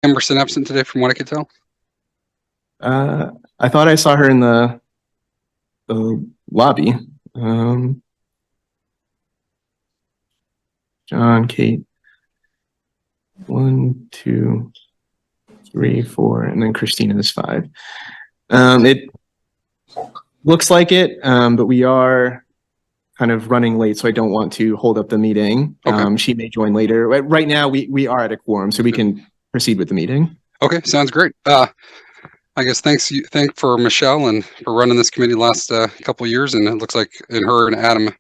Emerson absent today from what I could tell? I thought I saw her in the lobby. John, Kate. 1, 2, 3, 4, and then Christina is 5. It looks like it, but we are kind of running late, so I don't want to hold up the meeting. Okay. She may join later. Right now, we are at a quorum, so we can proceed with the meeting. Okay, sounds great. I guess thank for Michelle and for running this committee the last couple of years, and it looks like her and Adam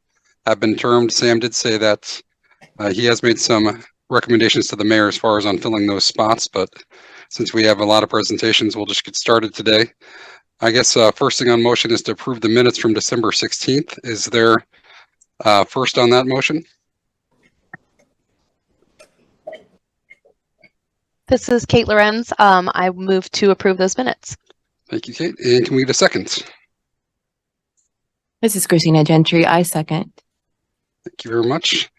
have been termed. Sam did say that he has made some recommendations to the mayor as far as on filling those spots, but since we have a lot of presentations, we'll just get started today. I guess first thing on motion is to approve the minutes from December 16th. Is there first on that motion? This is Kate Lorenz. I move to approve those minutes. Thank you, Kate. And can we get a second? This is Christina Gentry. I second. Thank you very much.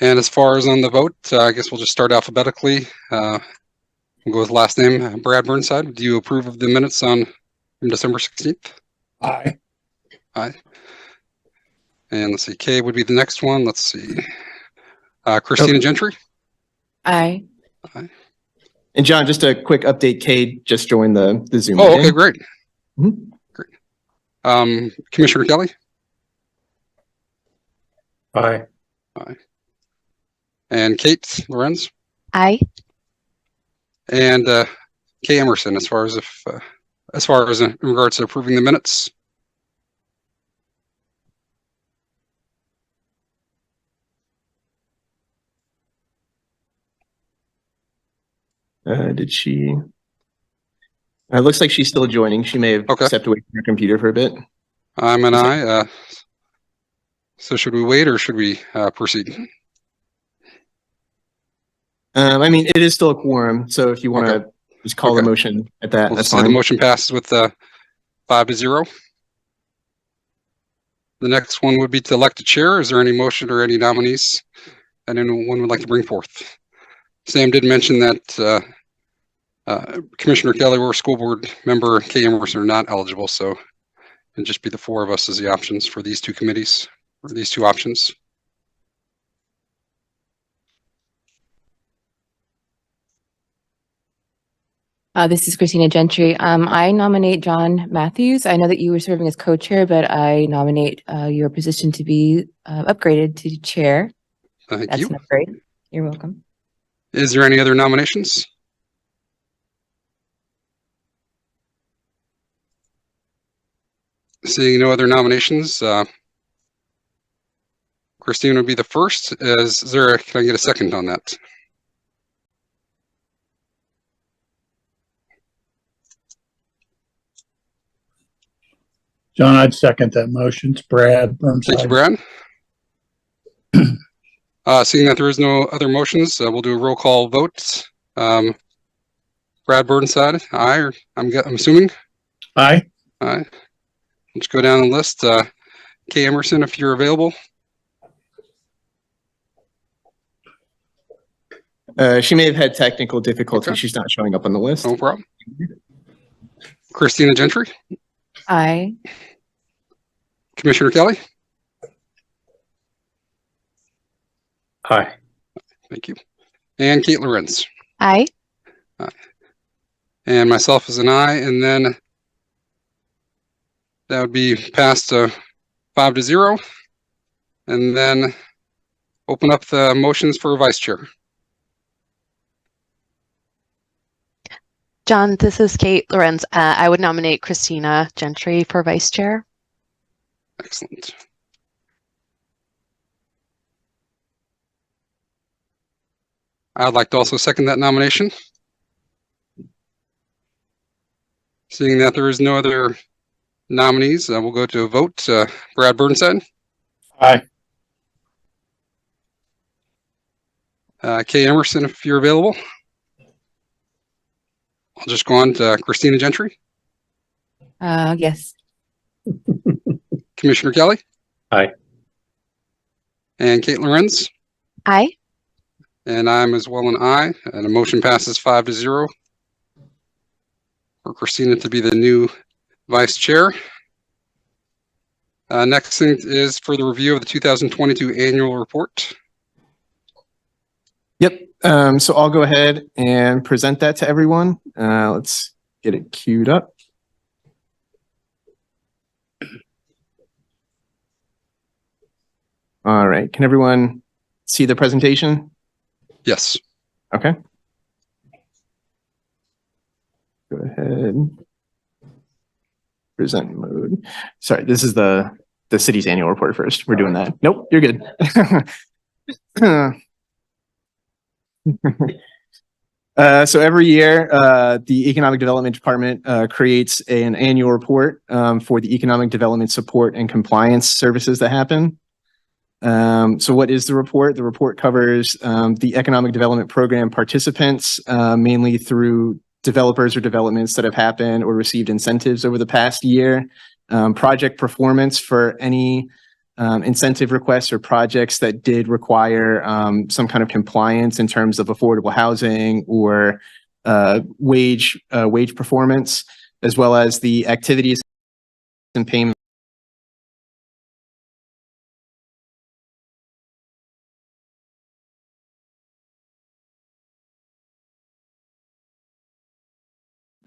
And as far as on the vote, I guess we'll just start alphabetically. We'll go with last name, Brad Burnside. Do you approve of the minutes from December 16th? Aye. Aye. And let's see, Kay would be the next one. Let's see. Christina Gentry? Aye. Aye. And John, just a quick update. Kate just joined the Zoom Oh, meeting. okay, great. Mm-hmm. Great. Commissioner Kelly? Aye. Aye. And Kate Lorenz? Aye. And Kay Emerson, as far as in regards to approving the minutes. Did she? It looks like she's still joining. She may have stepped away from her computer for a bit. I'm an aye. So should we wait or should we proceed? I mean, it is still a quorum, so if you want to just call the motion at that, that's fine. The motion passes with 5-0. The next one would be to elect a chair. Is there any motion or any nominees that anyone would like to bring forth? Sam did mention that Commissioner Kelly or school board member Kay Emerson are not eligible, so it'd just be the 4 of us as the options for these 2 committees, or these 2 options. This is Christina Gentry. I nominate John Matthews. I know that you were serving as co-chair, but I nominate your position to be upgraded to chair. Thank That's you. an upgrade. You're welcome. Is there any other nominations? Seeing no other nominations, Christine would be the first. Can I get a second on that? John, I'd second that motion. It's Brad Burnside. Thank you, Brad. Seeing that there is no other motions, we'll do a roll call vote. Brad Burnside, aye. Or I'm assuming. Aye. Aye. Let's go down the list. Kay Emerson, if you're available. She may have had technical difficulties. She's not showing up on the list. No problem. Christina Gentry. Aye. Commissioner Kelly. Aye. Thank you. And Kate Lorenz. Aye. Aye. And myself as an aye, and then that would be passed 5-0. And then open up the motions for vice chair. John, this is Kate Lorenz. I would nominate Christina Gentry for vice chair. Excellent. I'd like to also second that nomination. Seeing that there is no other nominees, we'll go to a vote. Brad Burnside. Aye. Kay Emerson, if you're available. I'll just go on to Christina Gentry. Yes. Commissioner Kelly. Aye. And Kate Lorenz. Aye. And I'm as well an aye, and the motion passes 5-0 for Christina to be the new vice chair. Next thing is for the review of the 2022 annual report. Yep. So I'll go ahead and present that to everyone. Let's get it queued up. All right. Can everyone see the presentation? Yes. Okay. Go ahead. Present mode. Sorry, this is the city's annual report first. We're doing that. Nope, you're good. So every year, the Economic Development Department creates an annual report for the economic development support and compliance services that happen. So what is the report? The report covers the economic development program participants, mainly through developers or developments that have happened or received incentives over the past year, project performance for any incentive requests or projects that did require some kind of compliance in terms of affordable housing or wage performance, as well as the activities and payments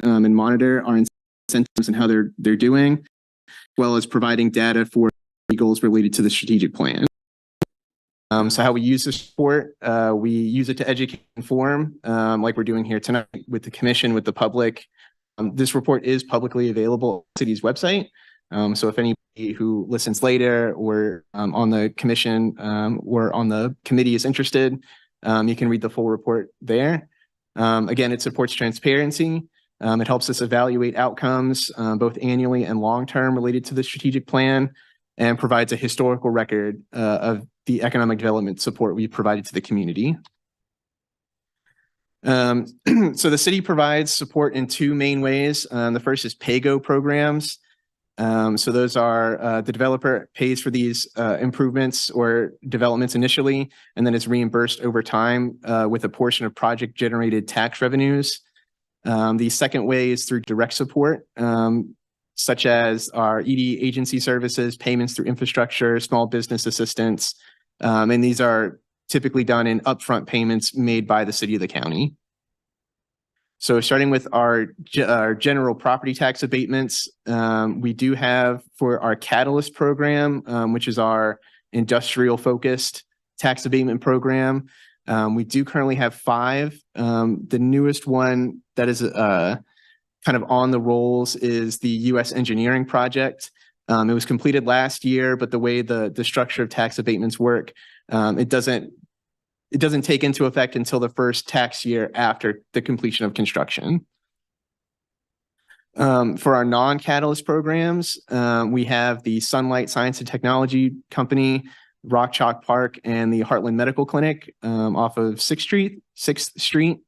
and monitor our incentives and how they're doing, as well as providing data for goals related to the strategic plan. So how we use this report, we use it to educate and inform, like we're doing here tonight with the commission, with the public. This report is publicly available on the city's website. So if anybody who listens later or on the commission or on the committee is interested, you can read the full report there. Again, it supports transparency. It helps us evaluate outcomes, both annually and long-term related to the strategic plan, and provides a historical record of the economic development support we provided to the community. So the city provides support in two main ways. The first is pay-go programs. So those are the developer pays for these improvements or developments initially, and then is reimbursed over time with a portion of project-generated tax revenues. The second way is through direct support, such as our ED agency services, payments through infrastructure, small business assistance, and these are typically done in upfront payments made by the city of the county. So starting with our general property tax abatements, we do have for our Catalyst program, which is our industrial focused tax abatement program. We do currently have 5. The newest one that is kind of on the rolls is the U.S. engineering project. It was completed last year, but the way the structure of tax abatements work, it doesn't take into effect until the first tax year after the completion of construction. For our non-Catalyst programs, we have the Sunlight Science and Technology Company, Rock Chalk Park, and the Heartland Medical Clinic off of 6th Street.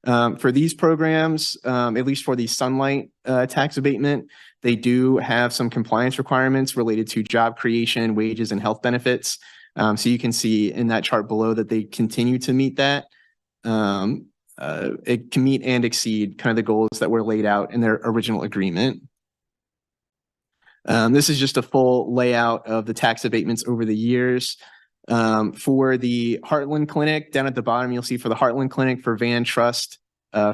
For these programs, at least for the Sunlight tax abatement, they do have some compliance requirements related to job creation, wages, and health benefits. So you can see in that chart below that they continue to meet that. It can meet and exceed kind of the goals that were laid out in their original agreement. This is just a full layout of the tax abatements over the years. For the Heartland Clinic, down at the bottom, you'll see for the Heartland Clinic for Van Trust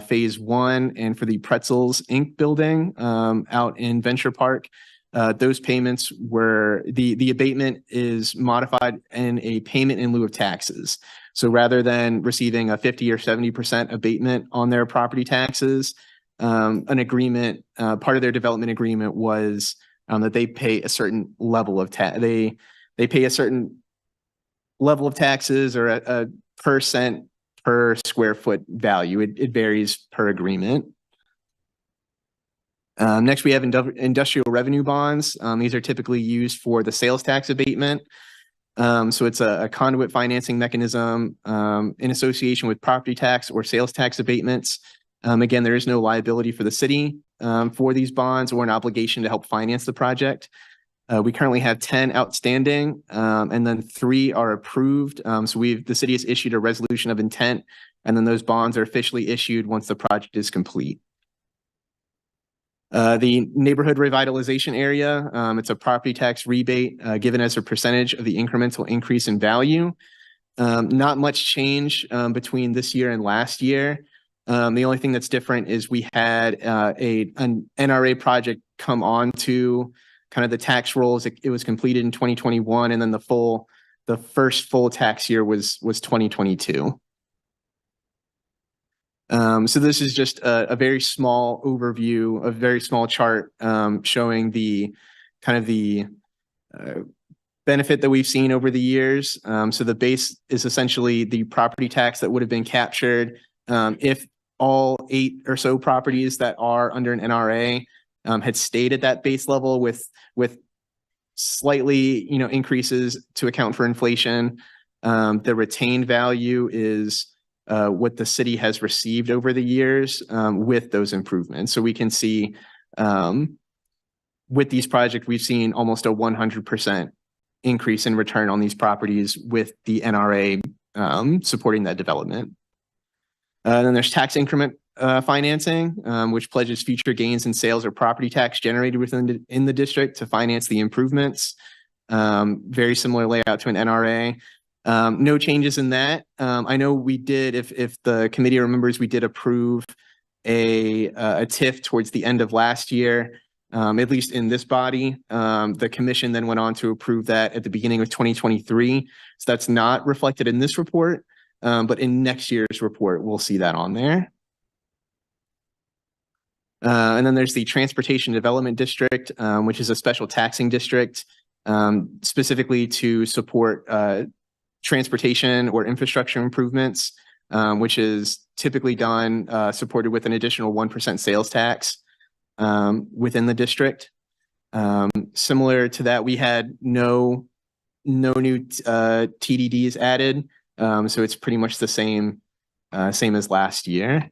Phase 1 and for the Pretzels Inc. building out in Venture Park, those payments were, the abatement is modified in a payment in lieu of taxes. So rather than receiving a 50 or 70% abatement on their property taxes, an agreement, part of their development agreement was that they pay a certain level of they pay a certain level of taxes or a percent per square foot value. It varies per agreement. Next, we have industrial revenue bonds. These are typically used for the sales tax abatement. So it's a conduit financing mechanism in association with property tax or sales tax abatements. Again, there is no liability for the city for these bonds or an obligation to help finance the project. We currently have 10 outstanding, and then 3 are approved. So the city has issued a resolution of intent, and then those bonds are officially issued once the project is complete. The neighborhood revitalization area, it's a property tax rebate given as a percentage of the incremental increase in value. Not much change between this year and last year. The only thing that's different is we had an NRA project come on to kind of the tax rolls. It was completed in 2021, and then the first full tax year was 2022. So this is just a very small overview, a very small chart showing the kind of the benefit that we've seen over the years. So the base is essentially the property tax that would have been captured if all 8 or so properties that are under an NRA had stayed at that base level with slightly, increases to account for inflation. The retained value is what the city has received over the years with those improvements. So we can see with these projects, we've seen almost a 100% increase in return on these properties with the NRA supporting that development. Then there's tax increment financing, which pledges future gains in sales or property tax generated in the district to finance the improvements. Very similar layout to an NRA. No changes in that. I know we did, if the committee remembers, we did approve a TIF towards the end of last year, at least in this body. The commission then went on to approve that at the beginning of 2023. So that's not reflected in this report, but in next year's report, we'll see that on there. And then there's the Transportation Development District, which is a special taxing district, specifically to support transportation or infrastructure improvements, which is typically done supported with an additional 1% sales tax within the district. Similar to that, we had no new TDDs added, so it's pretty much the same as last year.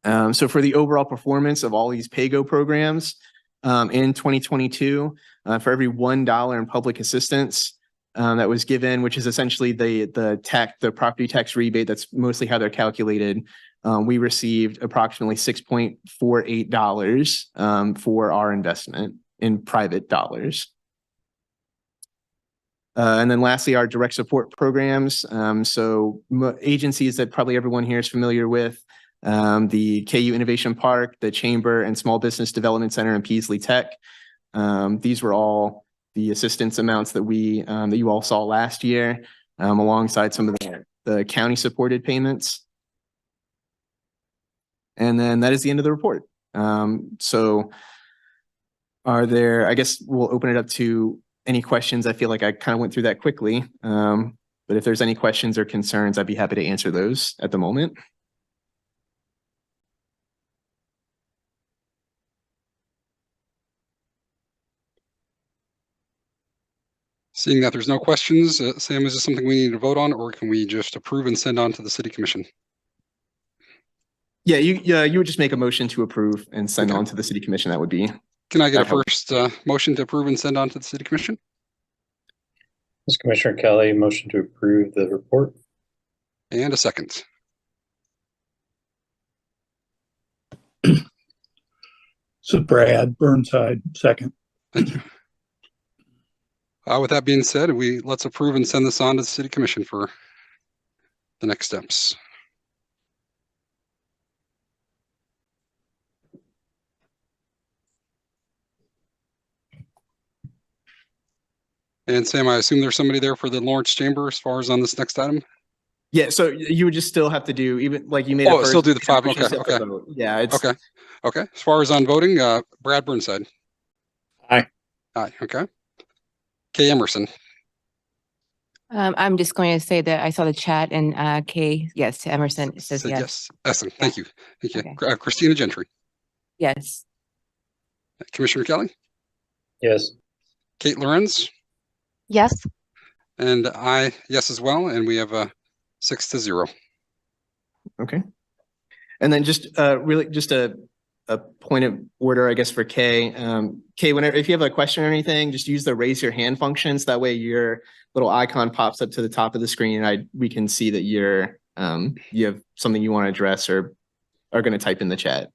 So for the overall performance of all these PAYGO programs in 2022, for every $1 in public assistance that was given, which is essentially the property tax rebate, that's mostly how they're calculated, we received approximately $6.48 for our investment in private dollars. And then lastly, our direct support programs. So agencies that probably everyone here is familiar with, the KU Innovation Park, the Chamber and Small Business Development Center, and Peasley Tech. These were all the assistance amounts that that you all saw last year, alongside some of the county supported payments. And then that is the end of the report. So I guess we'll open it up to any questions. I feel like I kind of went through that quickly. But if there's any questions or concerns, I'd be happy to answer those at the moment. Seeing that there's no questions, Sam, is this something we need to vote on, or can we just approve and send on to the city commission? Yeah, you would just make a motion to approve and send Okay. on to the city commission. That would be. Can I get a first motion to approve and send on to the city commission? This is Commissioner Kelly, motion to approve the report. And a second. So Brad Burnside, second. Thank you. With that being said, let's approve and send this on to the city commission for the next steps. And Sam, I assume there's somebody there for the Lawrence Chamber as far as on this next item? Yeah, so you would just still have to do, even like you made. Oh, still do the 5. Okay, okay. Yeah, it's okay. Okay. As far as on voting, Brad Burnside. Aye. Aye. Okay. Kay Emerson. I'm just going to say that I saw the chat and Kay, yes, to Emerson says yes. Yes. Excellent. Thank you. Thank you. Okay. Christina Gentry. Yes. Commissioner Kelly. Yes. Kate Lorenz. Yes. And I, yes, as well. And we have 6-0. okay. And then just really just a a point of order, I guess, for Kay. Kay, if you have a question or anything, just use the raise your hand functions. That way your little icon pops up to the top of the screen and we can see that you have something you want to address or are going to type in the chat.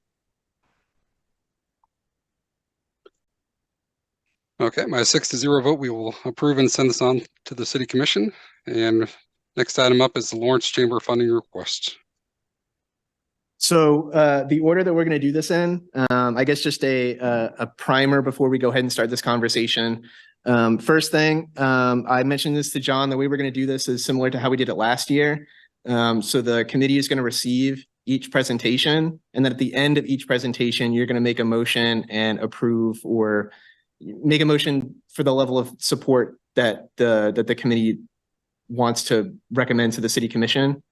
Okay, my 6-0 vote, we will approve and send this on to the City Commission. And next item up is the Lawrence Chamber funding request. So the order that we're going to do this in, I guess just a primer before we go ahead and start this conversation. First thing, I mentioned this to John, the way we're going to do this is similar to how we did it last year. So the committee is going to receive each presentation, and then at the end of each presentation, you're going to make a motion and approve or make a motion for the level of support that the committee wants to recommend to the City Commission.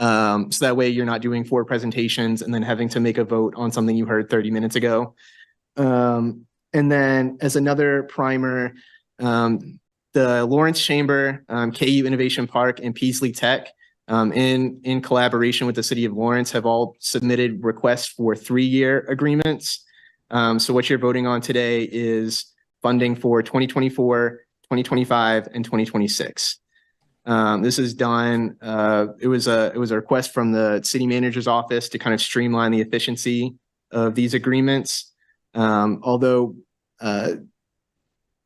So that way you're not doing 4 presentations and then having to make a vote on something you heard 30 minutes ago. And then as another primer, the Lawrence Chamber, KU Innovation Park, and Peasley Tech, in collaboration with the City of Lawrence, have all submitted requests for 3-year agreements. So what you're voting on today is funding for 2024, 2025, and 2026. This is done. It was a request from the city manager's office to kind of streamline the efficiency of these agreements. Although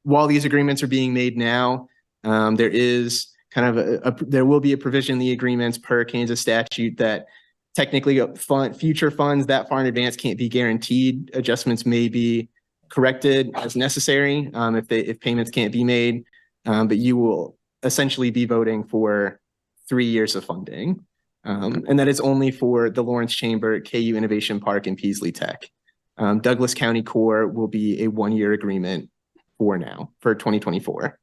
while these agreements are being made now, there is kind of there will be a provision in the agreements per Kansas statute that technically future funds that far in advance can't be guaranteed. Adjustments may be corrected as necessary if payments can't be made, but you will essentially be voting for 3 years of funding. And that is only for the Lawrence Chamber, KU Innovation Park, and Peasley Tech. Douglas County Core will be a 1-year agreement for 2024.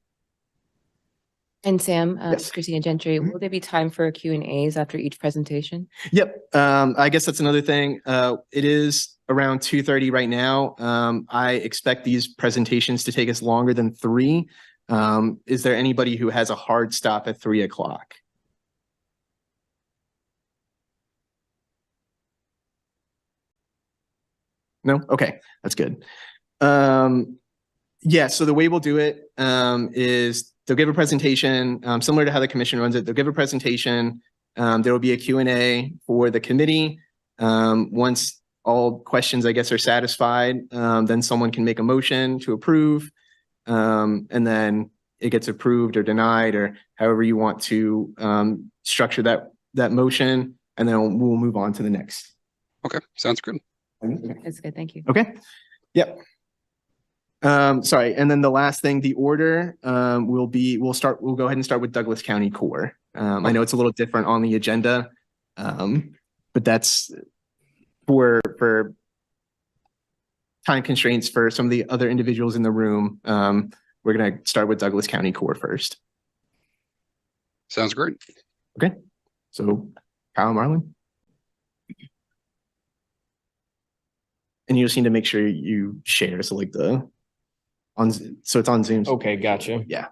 And Sam, Yes. Christina Gentry, will there be time for Q&As after each presentation? Yep. I guess that's another thing. It is around 2:30 right now. I expect these presentations to take us longer than 3. Is there anybody who has a hard stop at 3 o'clock? No? Okay, that's good. Yeah, so the way we'll do it is they'll give a presentation similar to how the commission runs it. They'll give a presentation. There will be a Q&A for the committee. Once all questions, I guess, are satisfied, then someone can make a motion to approve. And then it gets approved or denied or however you want to structure that motion. And then we'll move on to the next. Okay, sounds good. That's good. Thank you. Okay. Yep. Sorry. And then the last thing, the order we'll go ahead and start with Douglas County Core. I know it's a little different on the agenda, but that's for time constraints for some of the other individuals in the room. We're going to start with Douglas County Core first. Sounds great. Okay. So Kyle, Marlon. And you just need to make sure you share. So like so it's on Zoom. Okay, gotcha. Yeah.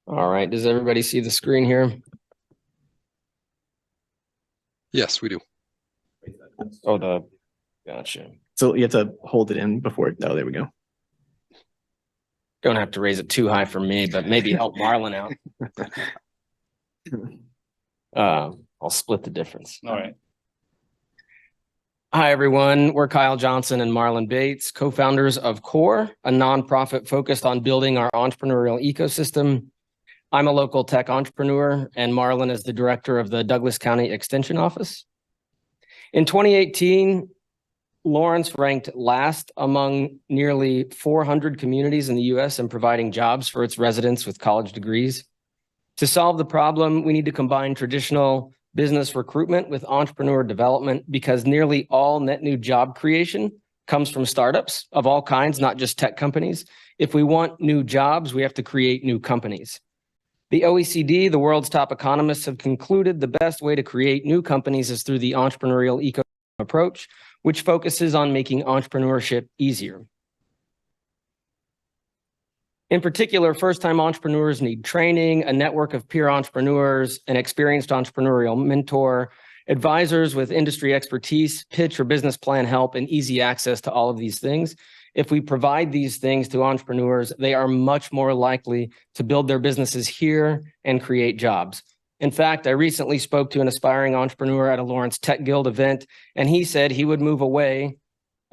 All right. Does everybody see the screen here? Yes, we do. Oh, gotcha. So you have to hold it in before. Oh, there we go. Don't have to raise it too high for me, but maybe help Marlon out. I'll split the difference. All right. Hi, everyone. We're Kyle Johnson and Marlon Bates, co-founders of CORE, a nonprofit focused on building our entrepreneurial ecosystem. I'm a local tech entrepreneur, and Marlon is the director of the Douglas County Extension Office. In 2018, Lawrence ranked last among nearly 400 communities in the U.S. in providing jobs for its residents with college degrees. To solve the problem, we need to combine traditional business recruitment with entrepreneur development because nearly all net new job creation comes from startups of all kinds, not just tech companies. If we want new jobs, we have to create new companies. The OECD, the world's top economists, have concluded the best way to create new companies is through the entrepreneurial ecosystem approach, which focuses on making entrepreneurship easier. In particular, first-time entrepreneurs need training, a network of peer entrepreneurs, an experienced entrepreneurial mentor, advisors with industry expertise, pitch or business plan help, and easy access to all of these things. If we provide these things to entrepreneurs, they are much more likely to build their businesses here and create jobs. In fact, I recently spoke to an aspiring entrepreneur at a Lawrence Tech Guild event, and he said he would move away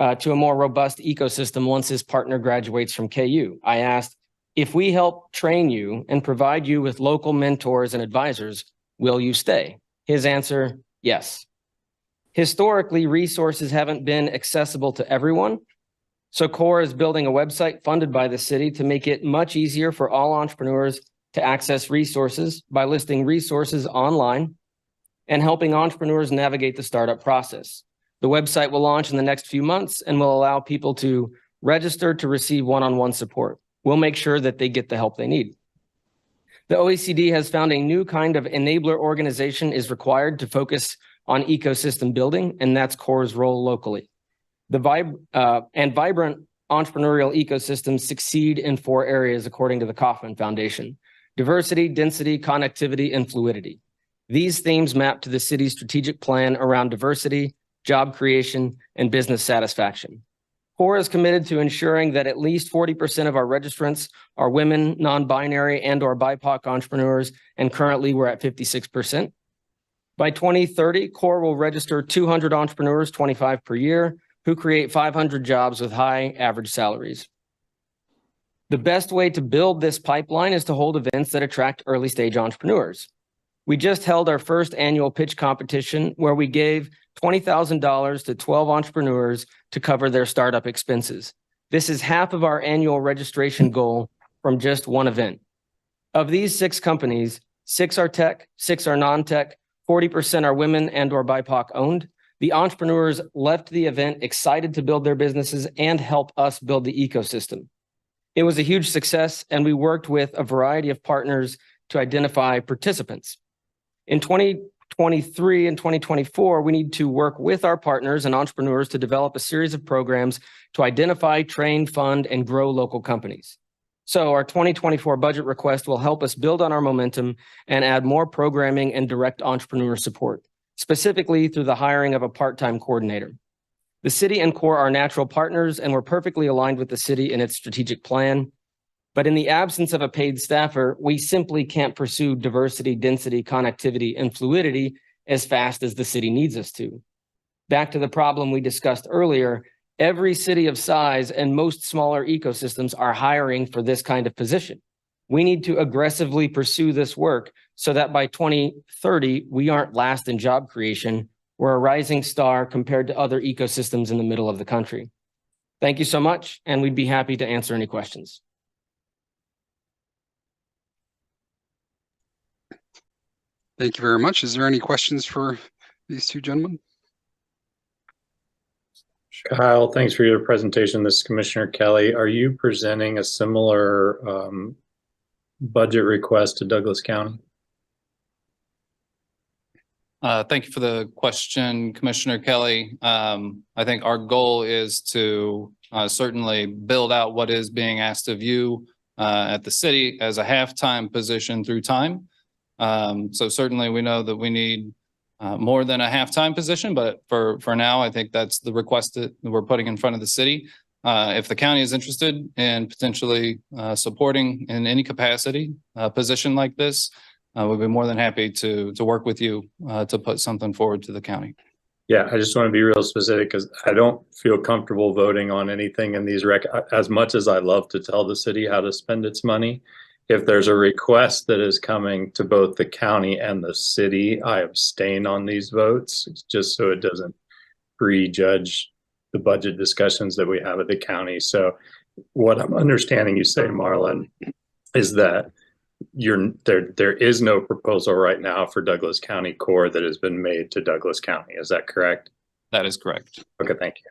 to a more robust ecosystem once his partner graduates from KU. I asked, if we help train you and provide you with local mentors and advisors, will you stay? His answer, yes. Historically, resources haven't been accessible to everyone. So CORE is building a website funded by the city to make it much easier for all entrepreneurs to access resources by listing resources online and helping entrepreneurs navigate the startup process. The website will launch in the next few months and will allow people to register to receive one-on-one support. We'll make sure that they get the help they need. The OECD has found a new kind of enabler organization is required to focus on ecosystem building, and that's CORE's role locally. The vibrant entrepreneurial ecosystems succeed in 4 areas, according to the Kauffman Foundation: diversity, density, connectivity, and fluidity. These themes map to the city's strategic plan around diversity, job creation, and business satisfaction. CORE is committed to ensuring that at least 40% of our registrants are women, non-binary, and/or BIPOC entrepreneurs, and currently we're at 56%. By 2030, CORE will register 200 entrepreneurs, 25 per year, who create 500 jobs with high average salaries. The best way to build this pipeline is to hold events that attract early stage entrepreneurs. We just held our first annual pitch competition where we gave $20,000 to 12 entrepreneurs to cover their startup expenses. This is half of our annual registration goal from just one event. Of these 6 companies, 6 are tech, 6 are non-tech, 40% are women and/or BIPOC owned. The entrepreneurs left the event excited to build their businesses and help us build the ecosystem. It was a huge success, and we worked with a variety of partners to identify participants. In 2023 and 2024, we need to work with our partners and entrepreneurs to develop a series of programs to identify, train, fund, and grow local companies. So our 2024 budget request will help us build on our momentum and add more programming and direct entrepreneur support, specifically through the hiring of a part-time coordinator. The city and CORE are natural partners, and we're perfectly aligned with the city in its strategic plan. But in the absence of a paid staffer, we simply can't pursue diversity, density, connectivity, and fluidity as fast as the city needs us to. Back to the problem we discussed earlier, every city of size and most smaller ecosystems are hiring for this kind of position. We need to aggressively pursue this work so that by 2030, we aren't last in job creation. We're a rising star compared to other ecosystems in the middle of the country. Thank you so much, and we'd be happy to answer any questions. Thank you very much. Is there any questions for these 2 gentlemen? Kyle, thanks for your presentation. This is Commissioner Kelly. Are you presenting a similar budget request to Douglas County? Thank you for the question, Commissioner Kelly. I think our goal is to certainly build out what is being asked of you at the city as a half-time position through time. So certainly we know that we need more than a half-time position, but for now, I think that's the request that we're putting in front of the city. If the county is interested in potentially supporting in any capacity a position like this, we'd be more than happy to work with you to put something forward to the county. Yeah, I just want to be real specific because I don't feel comfortable voting on anything in these as much as I love to tell the city how to spend its money. If there's a request that is coming to both the county and the city, I abstain on these votes just so it doesn't prejudge the budget discussions that we have at the county. So what I'm understanding you say, Marlon, is that there is no proposal right now for Douglas County CORE that has been made to Douglas County. Is that correct? That is correct. Okay, thank you.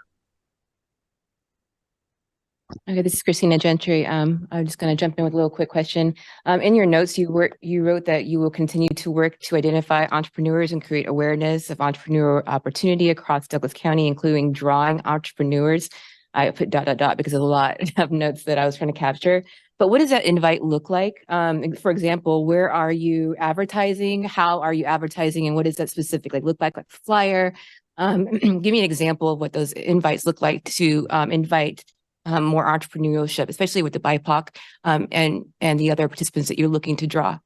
Okay, this is Christina Gentry. I'm just going to jump in with a little quick question. In your notes, you wrote that you will continue to work to identify entrepreneurs and create awareness of entrepreneurial opportunity across Douglas County, including drawing entrepreneurs. I put ... because there's a lot of notes that I was trying to capture. But what does that invite look like? For example, where are you advertising? How are you advertising? And what does that specifically look like flyer? Give me an example of what those invites look like to invite more entrepreneurship, especially with the BIPOC and the other participants that you're looking to draw.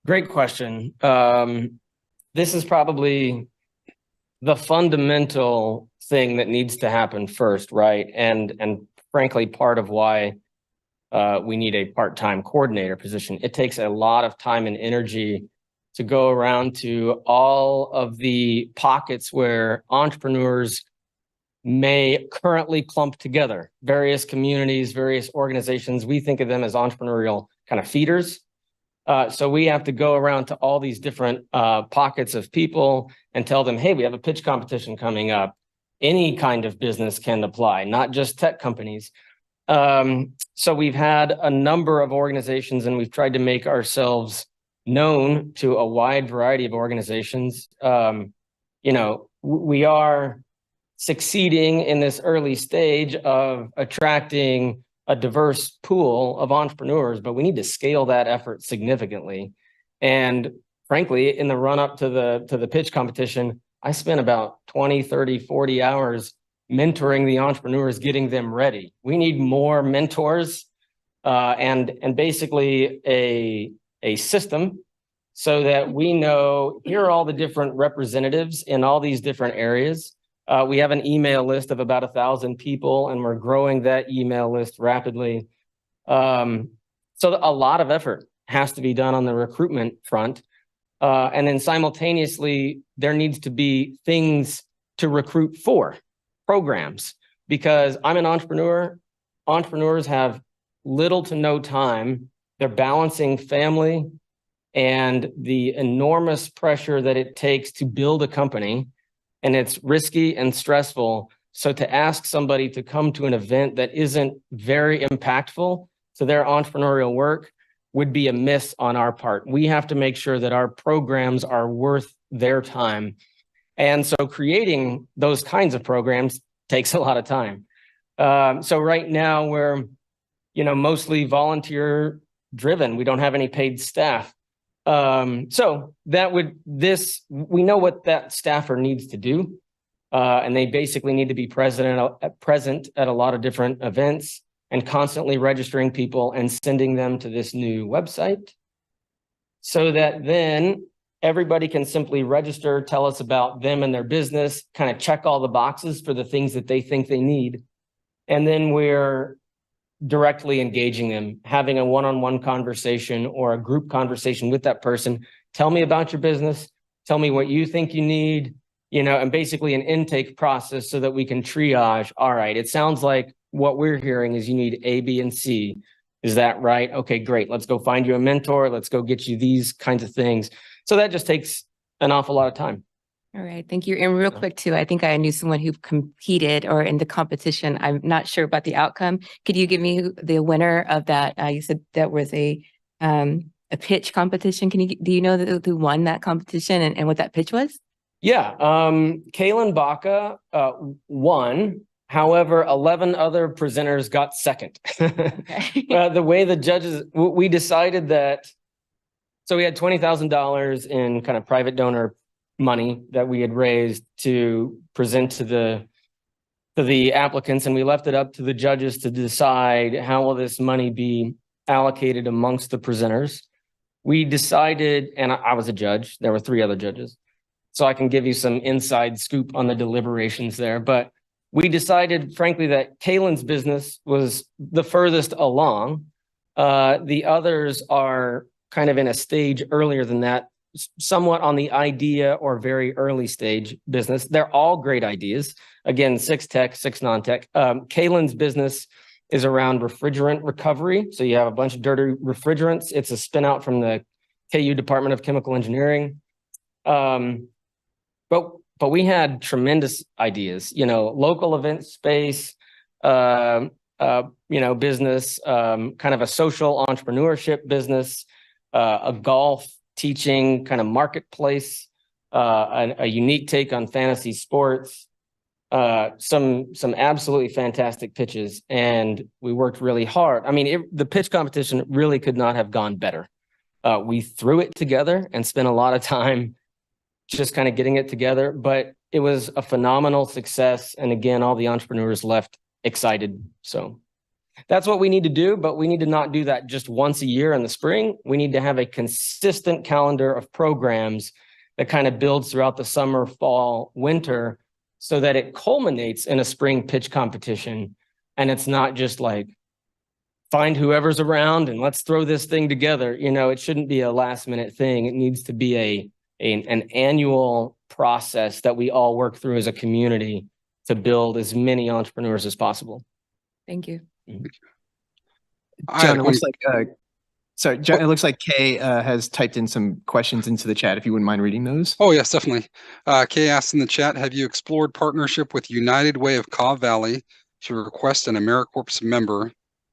Great question. This is probably the fundamental thing that needs to happen first, right? And frankly, part of why we need a part-time coordinator position. It takes a lot of time and energy to go around to all of the pockets where entrepreneurs may currently clump together, various communities, various organizations. We think of them as entrepreneurial kind of feeders. So we have to go around to all these different pockets of people and tell them, hey, we have a pitch competition coming up. Any kind of business can apply, not just tech companies. So we've had a number of organizations and we've tried to make ourselves known to a wide variety of organizations. We are succeeding in this early stage of attracting a diverse pool of entrepreneurs, but we need to scale that effort significantly. And frankly, in the run up to the pitch competition, I spent about 20, 30, 40 hours mentoring the entrepreneurs, getting them ready. We need more mentors and basically a system so that we know here are all the different representatives in all these different areas. We have an email list of about 1,000 people, and we're growing that email list rapidly. So a lot of effort has to be done on the recruitment front. And then simultaneously, there needs to be things to recruit for, programs, because I'm an entrepreneur. Entrepreneurs have little to no time. They're balancing family and the enormous pressure that it takes to build a company. And it's risky and stressful. So to ask somebody to come to an event that isn't very impactful to their entrepreneurial work would be a miss on our part. We have to make sure that our programs are worth their time. And so creating those kinds of programs takes a lot of time. So right now we're, mostly volunteer driven. We don't have any paid staff. So we know what that staffer needs to do. And they basically need to be present at a lot of different events and constantly registering people and sending them to this new website so that then everybody can simply register, tell us about them and their business, kind of check all the boxes for the things that they think they need. And then we're directly engaging them, having a one-on-one conversation or a group conversation with that person. Tell me about your business. Tell me what you think you need, and basically an intake process so that we can triage. All right, it sounds like what we're hearing is you need A, B, and C. Is that right? Okay, great. Let's go find you a mentor. Let's go get you these kinds of things. So that just takes an awful lot of time. All right, thank you. And real quick too, I think I knew someone who competed or in the competition. I'm not sure about the outcome. Could you give me the winner of that? You said that was a pitch competition. Do you know who won that competition and what that pitch was? Yeah, Kaylin Baca won. However, 11 other presenters got second. Okay. The way the judges, we decided that, so we had $20,000 in kind of private donor money that we had raised to present to the applicants, and we left it up to the judges to decide how will this money be allocated amongst the presenters. We decided, and I was a judge, there were 3 other judges, so I can give you some inside scoop on the deliberations there, but we decided, frankly, that Kaylin's business was the furthest along. The others are kind of in a stage earlier than that, somewhat on the idea or very early stage business. They're all great ideas. Again, 6 tech, 6 non-tech. Kaylin's business is around refrigerant recovery. So you have a bunch of dirty refrigerants. It's a spin out from the KU Department of Chemical Engineering. But we had tremendous ideas, local event space, business, kind of a social entrepreneurship business, a golf teaching kind of marketplace, a unique take on fantasy sports, some absolutely fantastic pitches, and we worked really hard. I mean, the pitch competition really could not have gone better. We threw it together and spent a lot of time just kind of getting it together, but it was a phenomenal success. And again, all the entrepreneurs left excited. So that's what we need to do, but we need to not do that just once a year in the spring. We need to have a consistent calendar of programs that kind of builds throughout the summer, fall, winter, so that it culminates in a spring pitch competition. And it's not just like, find whoever's around and let's throw this thing together. You know, it shouldn't be a last minute thing. It needs to be an annual process that we all work through as a community to build as many entrepreneurs as possible. Thank you. John, it looks like sorry, John, it looks like Kay has typed in some questions into the chat. If you wouldn't mind reading those. Oh, yes, definitely. Kay asked in the chat, have you explored partnership with United Way of Cobb Valley to request an AmeriCorps member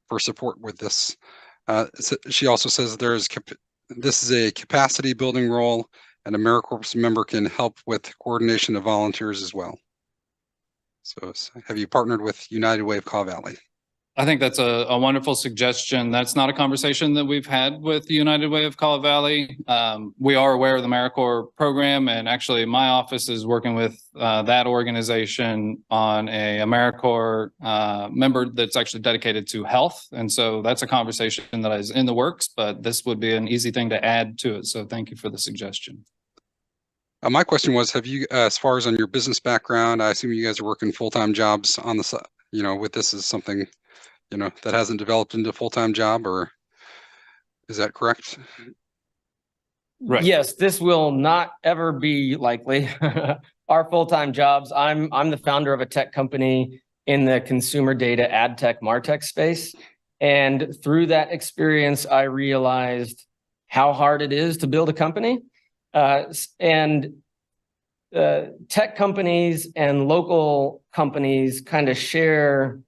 for support with this? She also says this is a capacity building role, and AmeriCorps member can help with coordination of volunteers as well. So have you partnered with United Way of Cobb Valley? I think that's a wonderful suggestion. That's not a conversation that we've had with the United Way of Cobb Valley. We are aware of the AmeriCorps program, and actually my office is working with that organization on a AmeriCorps member that's actually dedicated to health. And so that's a conversation that is in the works, but this would be an easy thing to add to it. So thank you for the suggestion. My question was, have you, as far as on your business background, I assume you guys are working full-time jobs on the side, with this as something that hasn't developed into a full-time job, or is that correct? Right. Yes, this will not ever be likely our full-time jobs. I'm the founder of a tech company in the consumer data ad tech MarTech space. And through that experience, I realized how hard it is to build a company. And tech companies and local companies kind of share,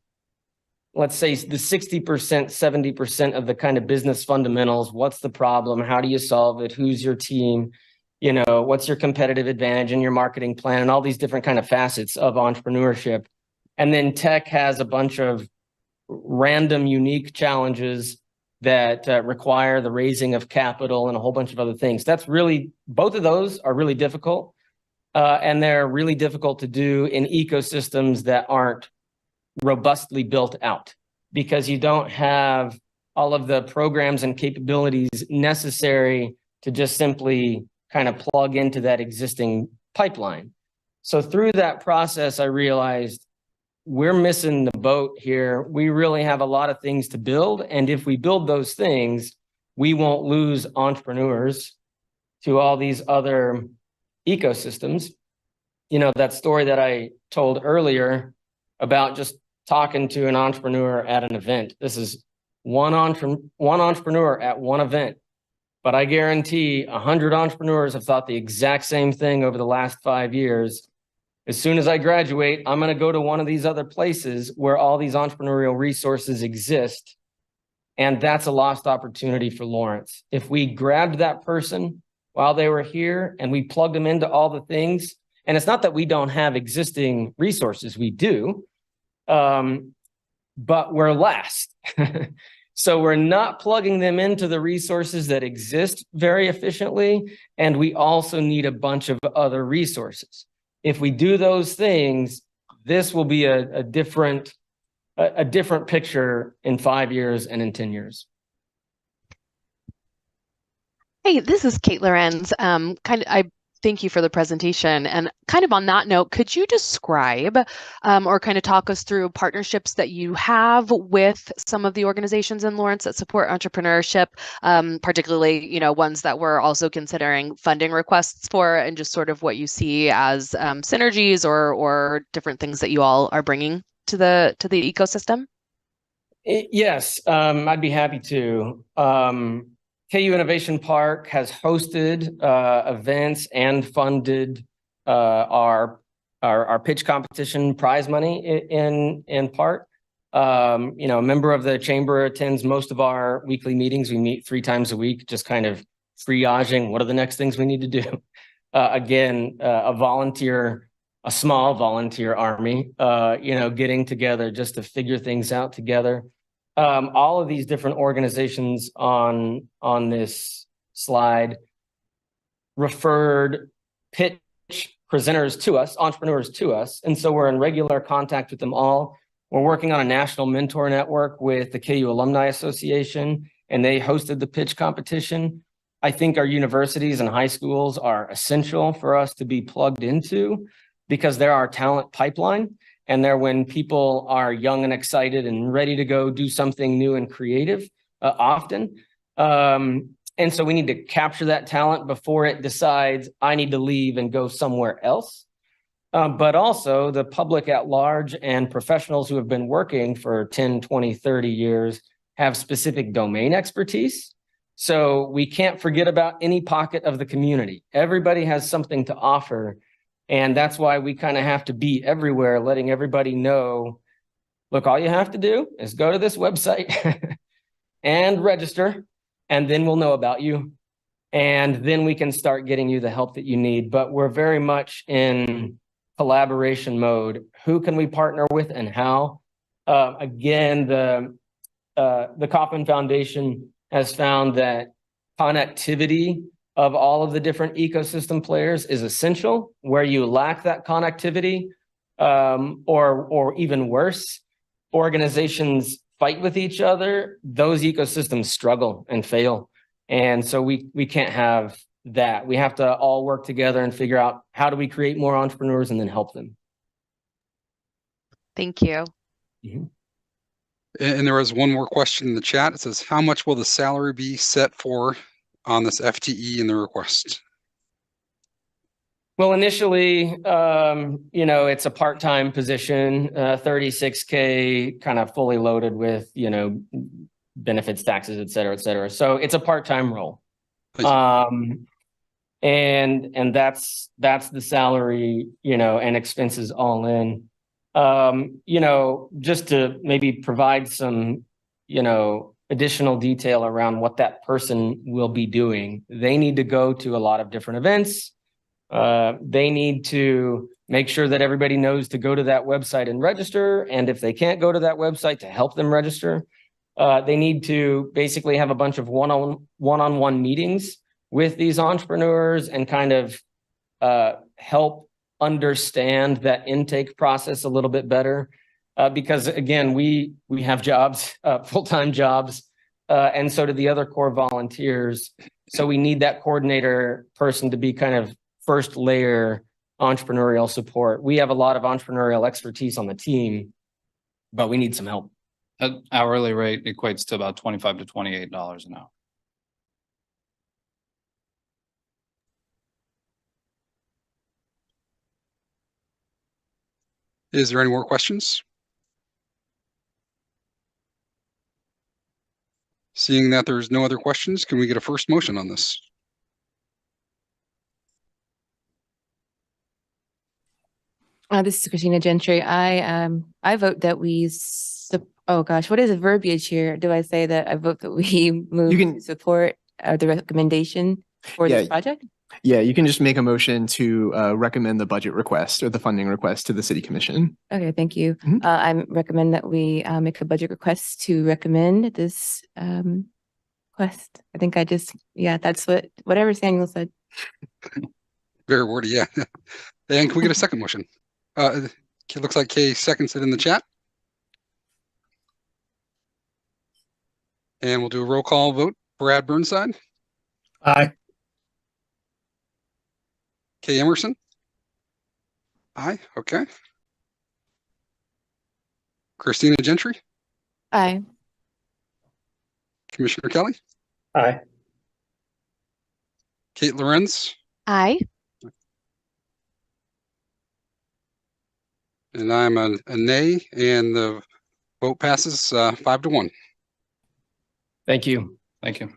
let's say, the 60%, 70% of the kind of business fundamentals. What's the problem? How do you solve it? Who's your team? What's your competitive advantage in your marketing plan, and all these different kind of facets of entrepreneurship. And then tech has a bunch of random, unique challenges that require the raising of capital and a whole bunch of other things. Both of those are really difficult. And they're really difficult to do in ecosystems that aren't robustly built out, because you don't have all of the programs and capabilities necessary to just simply kind of plug into that existing pipeline. So through that process, I realized we're missing the boat here. We really have a lot of things to build. And if we build those things, we won't lose entrepreneurs to all these other ecosystems. That story that I told earlier about just talking to an entrepreneur at an event. This is one entrepreneur at one event, but I guarantee 100 entrepreneurs have thought the exact same thing over the last 5 years. As soon as I graduate, I'm going to go to one of these other places where all these entrepreneurial resources exist. And that's a lost opportunity for Lawrence. If we grabbed that person while they were here and we plugged them into all the things, and it's not that we don't have existing resources, we do, but we're last. So we're not plugging them into the resources that exist very efficiently. And we also need a bunch of other resources. If we do those things, this will be a different picture in 5 years and in 10 years. Hey, this is Kate Lorenz. I thank you for the presentation. And kind of on that note, could you describe or kind of talk us through partnerships that you have with some of the organizations in Lawrence that support entrepreneurship, particularly, ones that we're also considering funding requests for, and just sort of what you see as synergies or different things that you all are bringing to the ecosystem? Yes, I'd be happy to. KU Innovation Park has hosted events and funded our pitch competition prize money in part. A member of the chamber attends most of our weekly meetings. We meet 3 times a week, just kind of triaging what are the next things we need to do. A volunteer a small volunteer army, getting together just to figure things out together. All of these different organizations on this slide referred pitch presenters to us, entrepreneurs to us. And so we're in regular contact with them all. We're working on a national mentor network with the KU Alumni Association, and they hosted the pitch competition. I think our universities and high schools are essential for us to be plugged into because they're our talent pipeline, and they're when people are young and excited and ready to go do something new and creative often. And so we need to capture that talent before it decides I need to leave and go somewhere else. But also the public at large and professionals who have been working for 10, 20, 30 years have specific domain expertise. So we can't forget about any pocket of the community. Everybody has something to offer. And that's why we kind of have to be everywhere, letting everybody know, look, all you have to do is go to this website and register, and then we'll know about you. And then we can start getting you the help that you need. But we're very much in collaboration mode. Who can we partner with and how? Again, the Kauffman Foundation has found that connectivity of all of the different ecosystem players is essential. Where you lack that connectivity, or even worse, organizations fight with each other, those ecosystems struggle and fail. And so we can't have that. We have to all work together and figure out how do we create more entrepreneurs and then help them. Thank you. Mm-hmm. And there was one more question in the chat. It says, how much will the salary be set for on this FTE in the request? Well, initially, it's a part-time position, 36K, kind of fully loaded with, benefits, taxes, et cetera, et cetera. So it's a part-time role. And that's the salary, and expenses all in. Just to maybe provide some, additional detail around what that person will be doing. They need to go to a lot of different events. They need to make sure that everybody knows to go to that website and register. And if they can't go to that website, to help them register. They need to basically have a bunch of one-on-one meetings with these entrepreneurs and kind of help understand that intake process a little bit better. Because again, we have jobs, full-time jobs, and so do the other core volunteers. So we need that coordinator person to be kind of first layer entrepreneurial support. We have a lot of entrepreneurial expertise on the team, but we need some help. An hourly rate equates to about $25 to $28 an hour. Is there any more questions? Seeing that there's no other questions, can we get a first motion on this? This is Christina Gentry. I vote that we, oh gosh, what is the verbiage here? Do I say that I vote that we move to support the recommendation for this project? Yeah, you can just make a motion to recommend the budget request or the funding request to the City Commission. Okay, thank you. Mm-hmm. I recommend that we make a budget request to recommend this request. I think that's whatever Samuel said. Very wordy, yeah. And can we get a second motion? It looks like Kay seconds it in the chat. And we'll do a roll call vote. Brad Burnside. Aye. Kay Emerson. Aye, okay. Christina Gentry. Aye. Commissioner Kelly. Aye. Kate Lorenz. Aye. And I'm a nay, and the vote passes 5-1. Thank you. Thank you.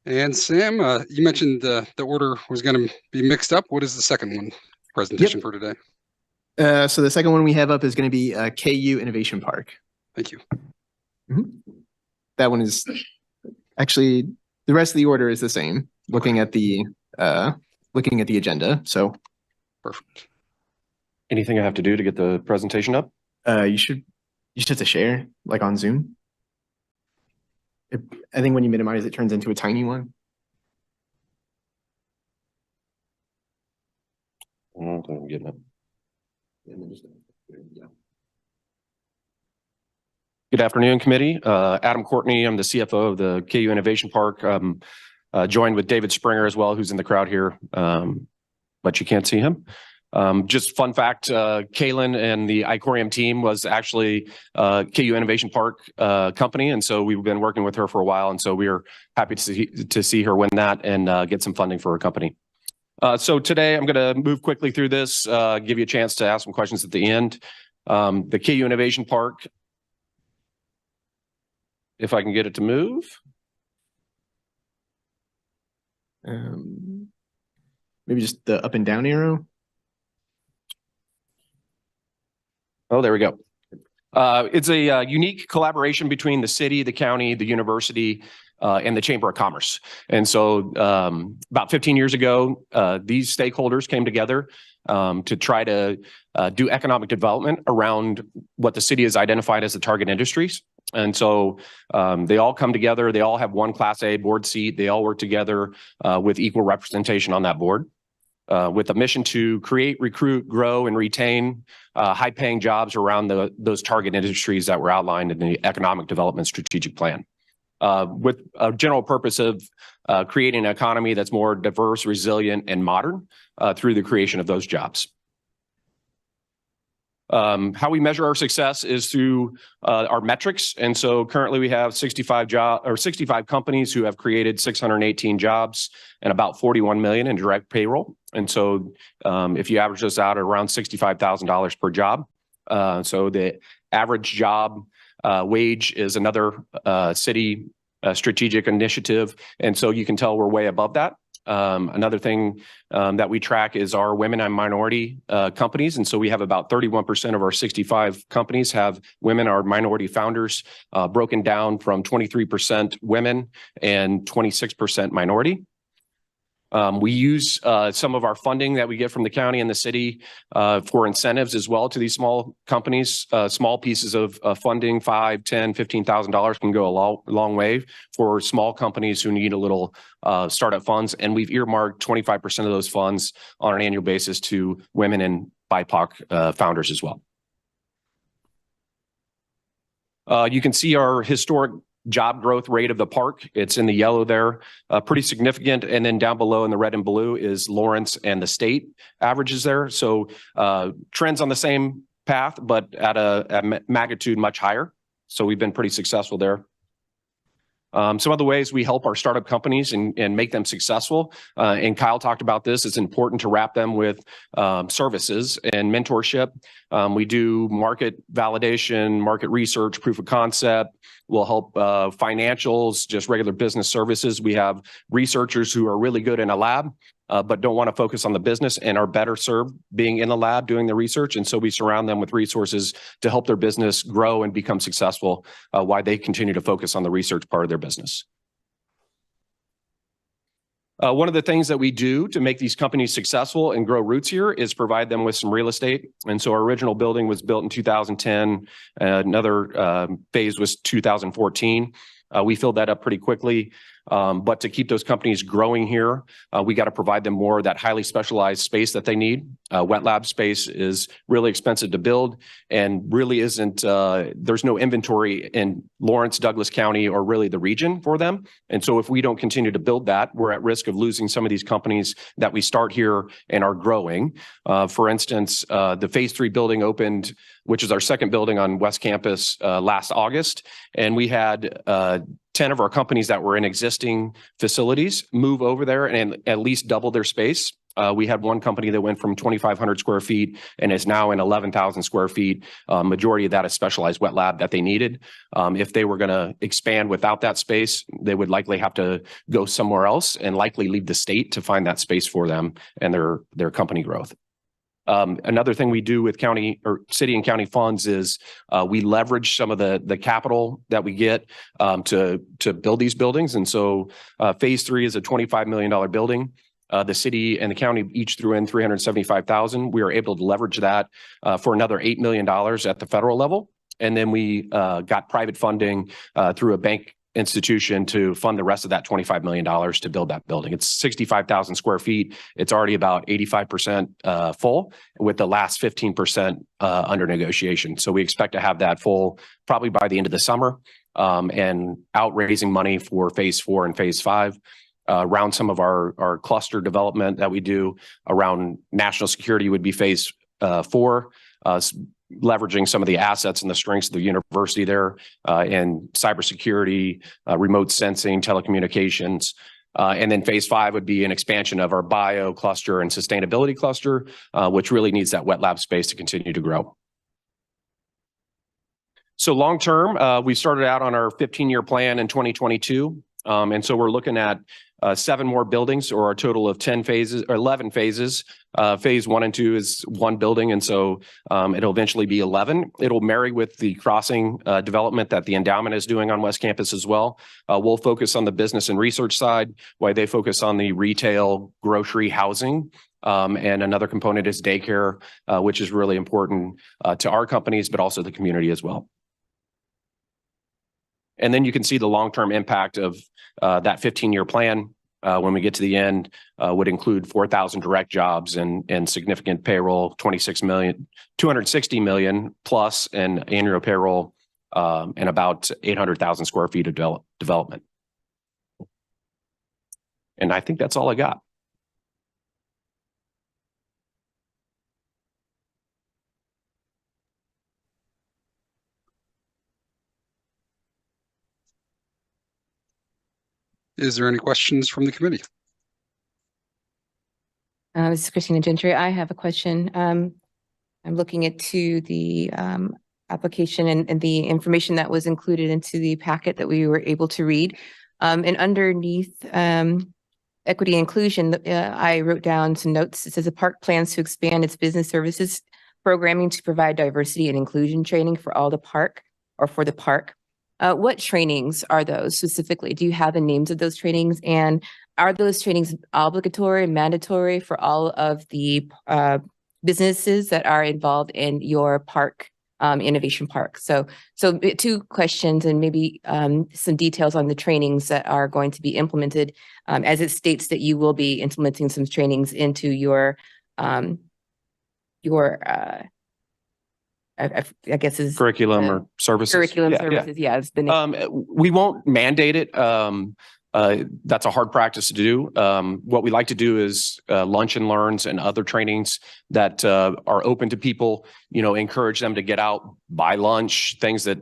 And Sam, you mentioned the order was going to be mixed up. What is the second one presentation for today? So the second one we have up is going to be KU Innovation Park. Thank you. Mm-hmm. That one is actually, the rest of the order is the same, looking at the looking at the agenda. So Perfect. Anything I have to do to get the presentation up? you should have to share like on Zoom. I think when you minimize, it turns into a tiny one. I'm getting it. Good afternoon, committee. Adam Courtney, I'm the CFO of the KU Innovation Park. Joined with David Springer as well, who's in the crowd here, but you can't see him. Just fun fact, Kaylin and the Icorium team was actually KU Innovation Park company. And so we've been working with her for a while. And so we are happy to see her win that and get some funding for her company. So today I'm going to move quickly through this, give you a chance to ask some questions at the end. The KU Innovation Park, if I can get it to move. Maybe just the up and down arrow. Oh, there we go. It's a unique collaboration between the city, the county, the university, and the Chamber of Commerce. And so about 15 years ago, these stakeholders came together to try to do economic development around what the city has identified as the target industries. And so they all come together. They all have one Class A board seat. They all work together with equal representation on that board. With a mission to create, recruit, grow, and retain high-paying jobs around those target industries that were outlined in the Economic Development Strategic Plan, with a general purpose of creating an economy that's more diverse, resilient, and modern through the creation of those jobs. How we measure our success is through our metrics. And so currently we have 65 companies who have created 618 jobs and about 41 million in direct payroll. And so if you average this out at around $65,000 per job, so the average job wage is another city strategic initiative. And so you can tell we're way above that. Another thing that we track is our women and minority companies. And so we have about 31% of our 65 companies have women or minority founders, broken down from 23% women and 26% minority. We use some of our funding that we get from the county and the city for incentives as well to these small companies. Small pieces of funding, $5,000, $10,000, $15,000 can go a long way for small companies who need a little startup funds. And we've earmarked 25% of those funds on an annual basis to women and BIPOC founders as well. You can see our historic job growth rate of the park. It's in the yellow there, pretty significant. And then down below in the red and blue is Lawrence and the state averages there. So trends on the same path, but at a magnitude much higher. So we've been pretty successful there. Some of the ways we help our startup companies and make them successful, and Kyle talked about this, it's important to wrap them with services and mentorship. We do market validation, market research, proof of concept. We'll help financials, just regular business services. We have researchers who are really good in a lab, but don't want to focus on the business and are better served being in the lab doing the research. And so we surround them with resources to help their business grow and become successful while they continue to focus on the research part of their business. One of the things that we do to make these companies successful and grow roots here is provide them with some real estate. And so our original building was built in 2010. Another phase was 2014. We filled that up pretty quickly. But to keep those companies growing here, we got to provide them more of that highly specialized space that they need. Wet lab space is really expensive to build and really isn't, there's no inventory in Lawrence, Douglas County, or really the region for them. And so if we don't continue to build that, we're at risk of losing some of these companies that we start here and are growing. For instance, the phase 3 building opened, which is our second building on West Campus last August. And we had 10 of our companies that were in existing facilities move over there and at least double their space. We had one company that went from 2,500 square feet and is now in 11,000 square feet. Majority of that is specialized wet lab that they needed. If they were going to expand without that space, they would likely have to go somewhere else and likely leave the state to find that space for them and their company growth. Another thing we do with county or city and county funds is we leverage some of the capital that we get to build these buildings. And so phase 3 is a $25 million building. The city and the county each threw in $375,000. We were able to leverage that for another $8 million at the federal level. And then we got private funding through a bank institution to fund the rest of that $25 million to build that building. It's 65,000 square feet. It's already about 85% full, with the last 15% under negotiation. So we expect to have that full probably by the end of the summer, and out raising money for phase 4 and phase 5. Around some of our cluster development that we do around national security would be phase 4. Leveraging some of the assets and the strengths of the university there, and cybersecurity, remote sensing, telecommunications. And then phase 5 would be an expansion of our bio cluster and sustainability cluster, which really needs that wet lab space to continue to grow. So long term, we started out on our 15-year plan in 2022. And so we're looking at 7 more buildings, or a total of 10 phases or 11 phases. Phase 1 and 2 is 1 building. And so it'll eventually be 11. It'll marry with the crossing development that the endowment is doing on West Campus as well. We'll focus on the business and research side, while they focus on the retail, grocery, housing. And another component is daycare, which is really important to our companies, but also the community as well. And then you can see the long-term impact of that 15-year plan when we get to the end, would include 4,000 direct jobs and significant payroll, 260 million plus in annual payroll, and about 800,000 square feet of development. And I think that's all I got. Is there any questions from the committee? This is Christina Gentry. I have a question. I'm looking into the application and the information that was included into the packet that we were able to read. And underneath equity inclusion, I wrote down some notes. It says the park plans to expand its business services programming to provide diversity and inclusion training for all the park, or for the park. What trainings are those specifically? Do you have the names of those trainings? And are those trainings obligatory, mandatory for all of the businesses that are involved in your park, innovation park? So 2 questions, and maybe some details on the trainings that are going to be implemented, as it states that you will be implementing some trainings into your I guess is curriculum or services. Curriculum services, yeah. It's the name. We won't mandate it. That's a hard practice to do. What we like to do is lunch and learns and other trainings that are open to people, encourage them to get out, buy lunch, things that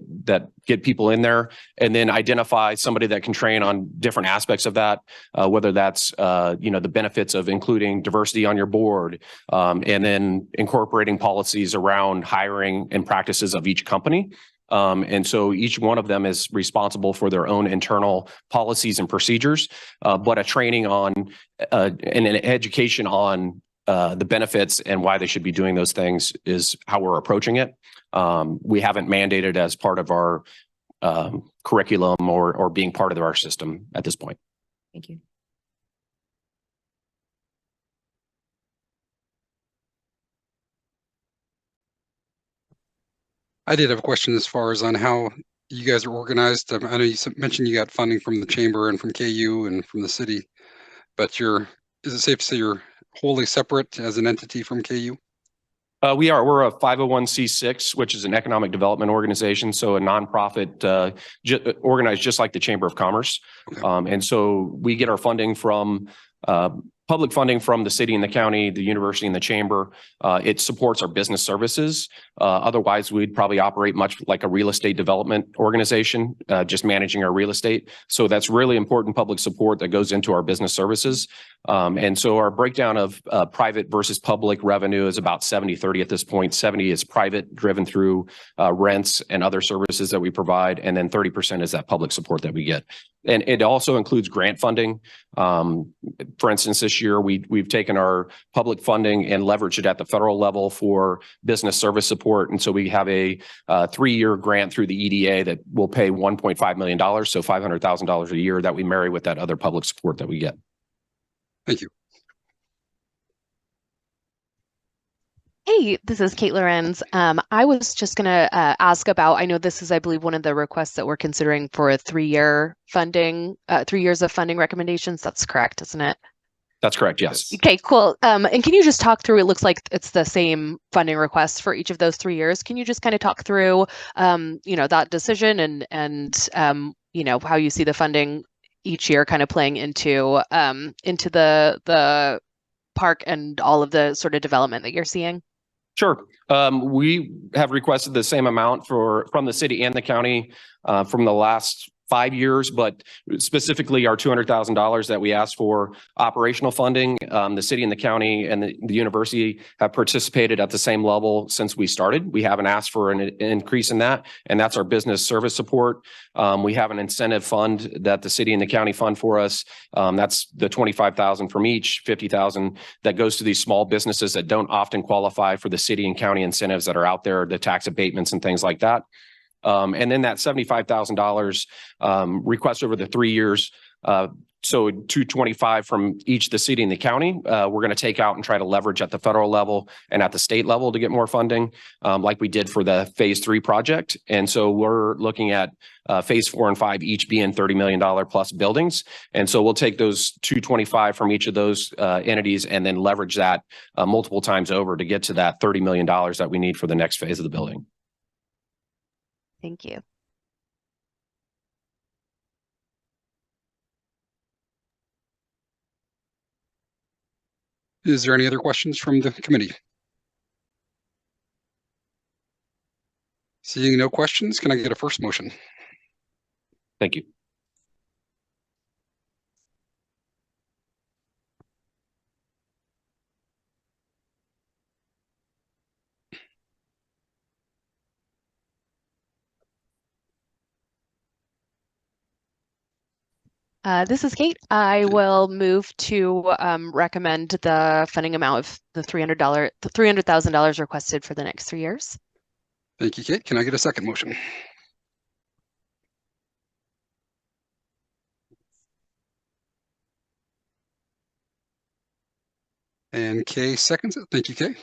get people in there, and then identify somebody that can train on different aspects of that, whether that's, the benefits of including diversity on your board, and then incorporating policies around hiring and practices of each company. And so each one of them is responsible for their own internal policies and procedures, but a training on and an education on the benefits and why they should be doing those things is how we're approaching it. We haven't mandated as part of our curriculum or being part of our system at this point. Thank you. I did have a question as far as on how you guys are organized. I know you mentioned you got funding from the chamber and from KU and from the city, but is it safe to say you're wholly separate as an entity from KU? We are. We're a 501c6, which is an economic development organization, so a nonprofit organized just like the Chamber of Commerce. Okay. And so we get our funding from public funding from the city and the county, the university and the chamber. It supports our business services. Otherwise, we'd probably operate much like a real estate development organization, just managing our real estate. So that's really important public support that goes into our business services. And so our breakdown of private versus public revenue is about 70-30 at this point. 70 is private, driven through rents and other services that we provide. And then 30% is that public support that we get. And it also includes grant funding. For instance, this year, we've taken our public funding and leveraged it at the federal level for business service support. And so we have a 3-year grant through the EDA that will pay $1.5 million, so $500,000 a year that we marry with that other public support that we get. Thank you. Hey, this is Kate Lorenz. I was just going to ask about, I know this is, I believe, one of the requests that we're considering for a 3-year funding, 3 years of funding recommendations. That's correct, isn't it? That's correct. Yes. Okay, cool. And can you just talk through, it looks like it's the same funding request for each of those 3 years. Can you just kind of talk through, that decision and how you see the funding each year kind of playing into the park and all of the sort of development that you're seeing? Sure. We have requested the same amount from the city and the county from the last 5 years, but specifically our $200,000 that we asked for operational funding. The city and the county and the university have participated at the same level since we started. We haven't asked for an increase in that, and that's our business service support. We have an incentive fund that the city and the county fund for us. That's the $25,000 from each, $50,000 that goes to these small businesses that don't often qualify for the city and county incentives that are out there, the tax abatements and things like that. And then that $75,000 request over the 3 years. So $225,000 from each the city and the county. We're going to take out and try to leverage at the federal level and at the state level to get more funding, like we did for the phase 3 project. And so we're looking at phase 4 and 5 each being $30 million plus buildings. And so we'll take those $225,000 from each of those entities and then leverage that multiple times over to get to that $30 million that we need for the next phase of the building. Thank you. Is there any other questions from the committee? Seeing no questions, can I get a first motion? Thank you. This is Kate. I will move to recommend the funding amount of the $300,000 requested for the next 3 years. Thank you, Kate. Can I get a second motion? And Kay seconds it. Thank you, Kay.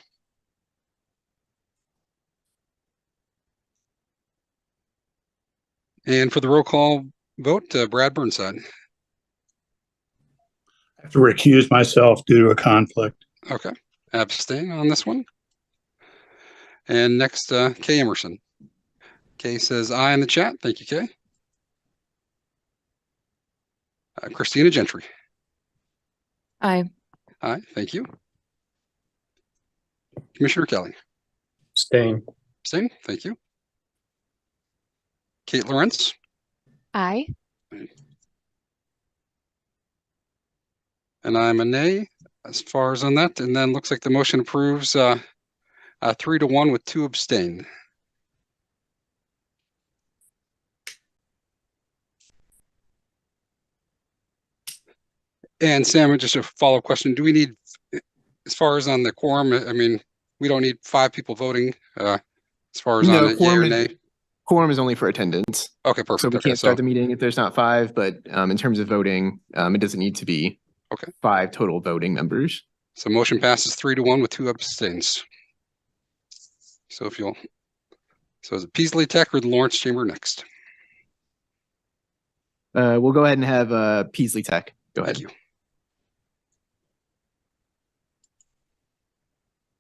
And for the roll call vote, Brad Burnside. I have to recuse myself due to a conflict. Okay. Abstain on this one. And next, Kay Emerson. Kay says aye in the chat. Thank you, Kay. Christina Gentry. Aye. Aye. Thank you. Commissioner Kelly. Abstain. Abstain. Thank you. Kate Lorenz. Aye. And I'm a nay as far as on that. And then looks like the motion approves 3-1 with 2 abstain. And Sam, just a follow-up question. Do we need, as far as on the quorum, I mean, we don't need 5 people voting as far as on a yay or nay? Quorum is only for attendance. Okay, perfect. So we can't start the meeting if there's not 5, but in terms of voting, it doesn't need to be 5 total voting members. So motion passes 3-1 with 2 abstains. So if you'll, so is it Peasley Tech or the Lawrence Chamber next? We'll go ahead and have Peasley Tech. Go ahead. Thank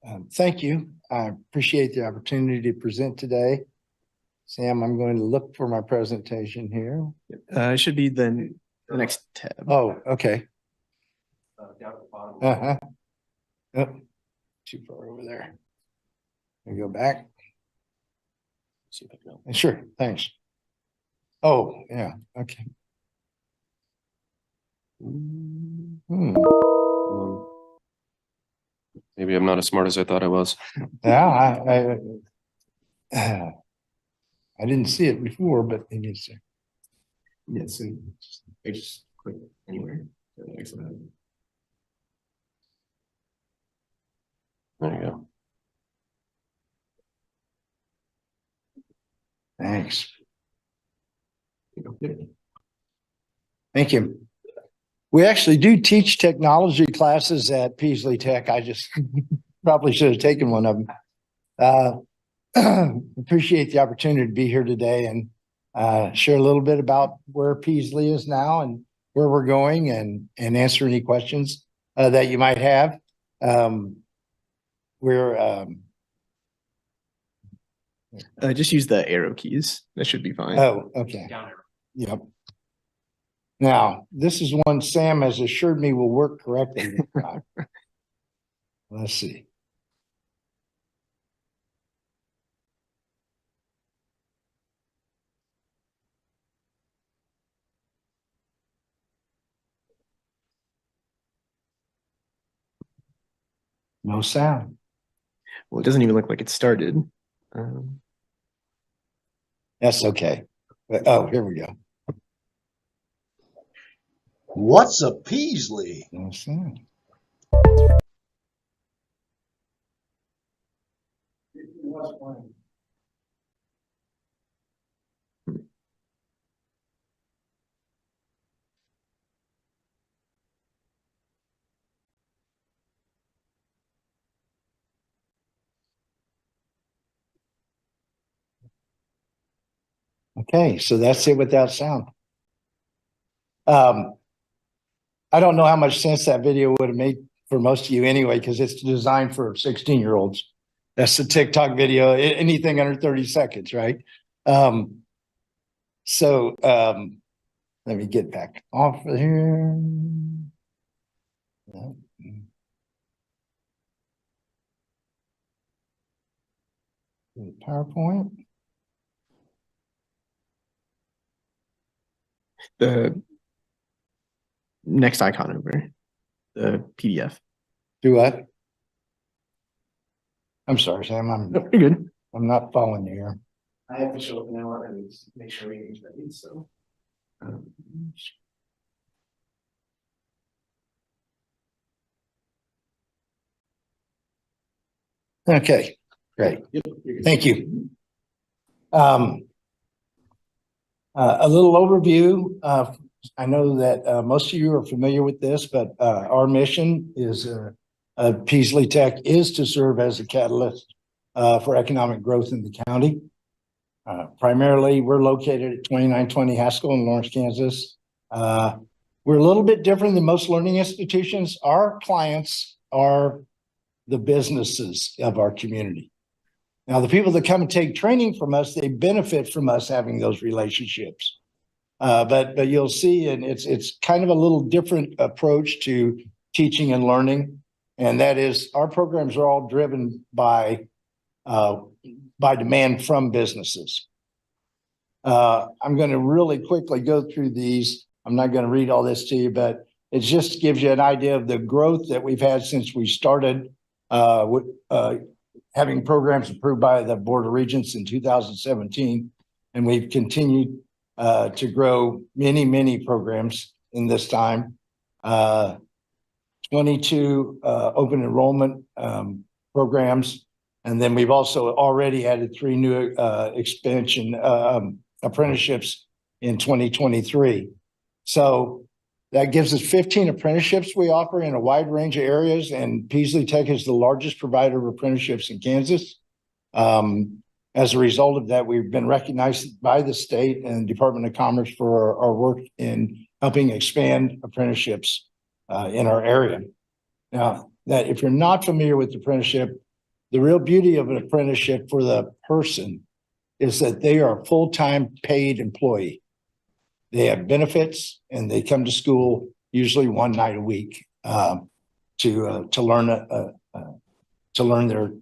you. Thank you. I appreciate the opportunity to present today. Sam, I'm going to look for my presentation here. It should be the next tab. Oh, okay. Down at the bottom. Uh-huh. Oh, too far over there. Let me go back. See if I can help. Sure, thanks. Oh, yeah, okay. Maybe I'm not as smart as I thought I was. Yeah, I didn't see it before, but it is. Yes, and I just click anywhere. Excellent. There you go. Thanks. Thank you. We actually do teach technology classes at Peasley Tech. I just Probably should have taken one of them. Appreciate the opportunity to be here today and share a little bit about where Peaslee is now and where we're going, and answer any questions that you might have. Just use the arrow keys. That should be fine. Oh, okay. Yep. Now, this is one Sam has assured me will work correctly. Let's see. No sound. Well, it doesn't even look like it started. That's okay. Oh, here we go. What's a Peaslee? No sound. Okay, so that's it without sound. I don't know how much sense that video would have made for most of you anyway, because it's designed for 16-year-olds. That's the TikTok video, anything under 30 seconds, right? Let me get back off of here. PowerPoint. The next icon over, the PDF. Do what? I'm sorry, Sam. No, you're good. I'm not following you here. I have to show up now and make sure everything's ready. So, Okay, great. Thank you. A little overview. I know that most of you are familiar with this, but our mission is Peaslee Tech is to serve as a catalyst for economic growth in the county. Primarily, we're located at 2920 Haskell in Lawrence, Kansas. We're a little bit different than most learning institutions. Our clients are the businesses of our community. Now, the people that come and take training from us, they benefit from us having those relationships. But you'll see, and it's kind of a little different approach to teaching and learning. And that is, our programs are all driven by demand from businesses. I'm going to really quickly go through these. I'm not going to read all this to you, but it just gives you an idea of the growth that we've had since we started having programs approved by the Board of Regents in 2017. And we've continued to grow many programs in this time. 22 open enrollment programs. And then we've also already added 3 new expansion apprenticeships in 2023. So that gives us 15 apprenticeships we offer in a wide range of areas, and Peaslee Tech is the largest provider of apprenticeships in Kansas. As a result of that, we've been recognized by the state and Department of Commerce for our work in helping expand apprenticeships in our area. Now, that if you're not familiar with apprenticeship, the real beauty of an apprenticeship for the person is that they are a full-time paid employee. They have benefits and they come to school usually one night a week to learn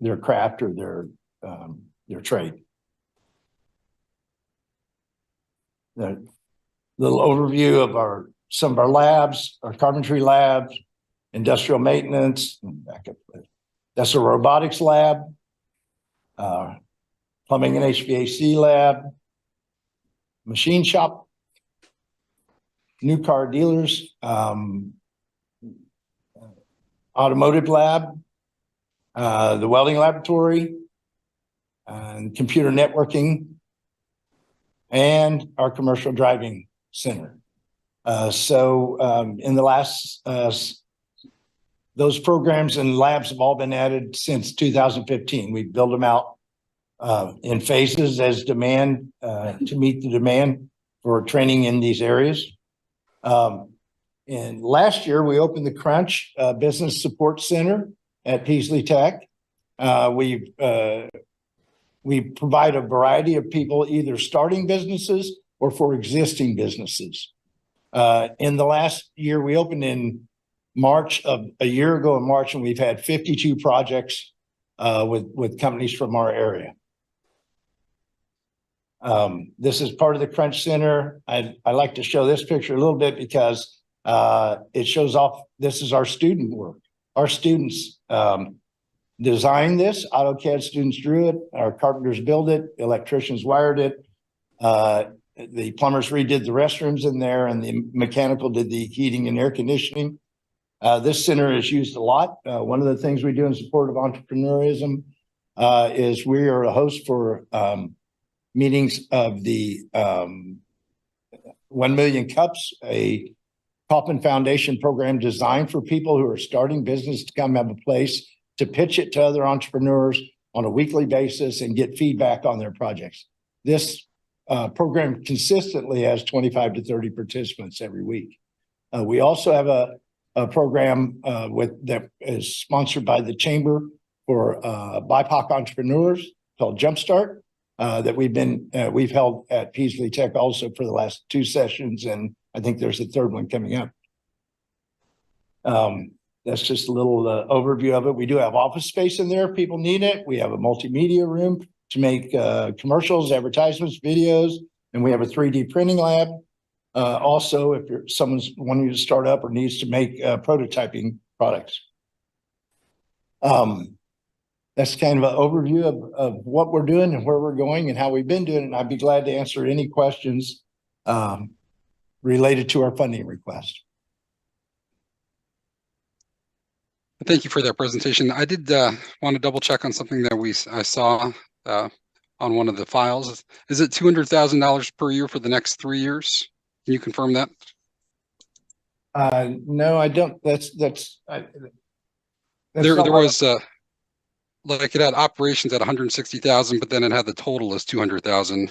their craft or their trade. The little overview of some of our labs, our carpentry labs, industrial maintenance, back up. That's a robotics lab, plumbing and HVAC lab, machine shop, new car dealers, automotive lab, the welding laboratory, and computer networking, and our commercial driving center. In the last Those programs and labs have all been added since 2015. We build them out in phases as demand to meet the demand for training in these areas. And last year, we opened the Crunch Business Support Center at Peaslee Tech. We provide a variety of people either starting businesses or for existing businesses. In the last year, we opened in March of a year ago in March, and we've had 52 projects with companies from our area. This is part of the Crunch Center. I like to show this picture a little bit because it shows off, this is our student work. Our students designed this, AutoCAD students drew it, our carpenters built it, electricians wired it, the plumbers redid the restrooms in there, and the mechanical did the heating and air conditioning. This center is used a lot. One of the things we do in support of entrepreneurism is we are a host for meetings of the 1 Million Cups, a Kauffman Foundation program designed for people who are starting business to come have a place to pitch it to other entrepreneurs on a weekly basis and get feedback on their projects. This program consistently has 25 to 30 participants every week. We also have a program that is sponsored by the Chamber for BIPOC entrepreneurs called Jumpstart that we've held at Peaslee Tech also for the last 2 sessions, and I think there's a 3rd one coming up. That's just a little overview of it. We do have office space in there if people need it. We have a multimedia room to make commercials, advertisements, videos, and we have a 3D printing lab. Also, if someone's wanting to start up or needs to make prototyping products. That's kind of an overview of what we're doing and where we're going and how we've been doing it. And I'd be glad to answer any questions related to our funding request. Thank you for that presentation. I did want to double check on something that I saw on one of the files. Is it $200,000 per year for the next 3 years? Can you confirm that? No, I don't. There was like it had operations at 160,000, but then it had the total as 200,000,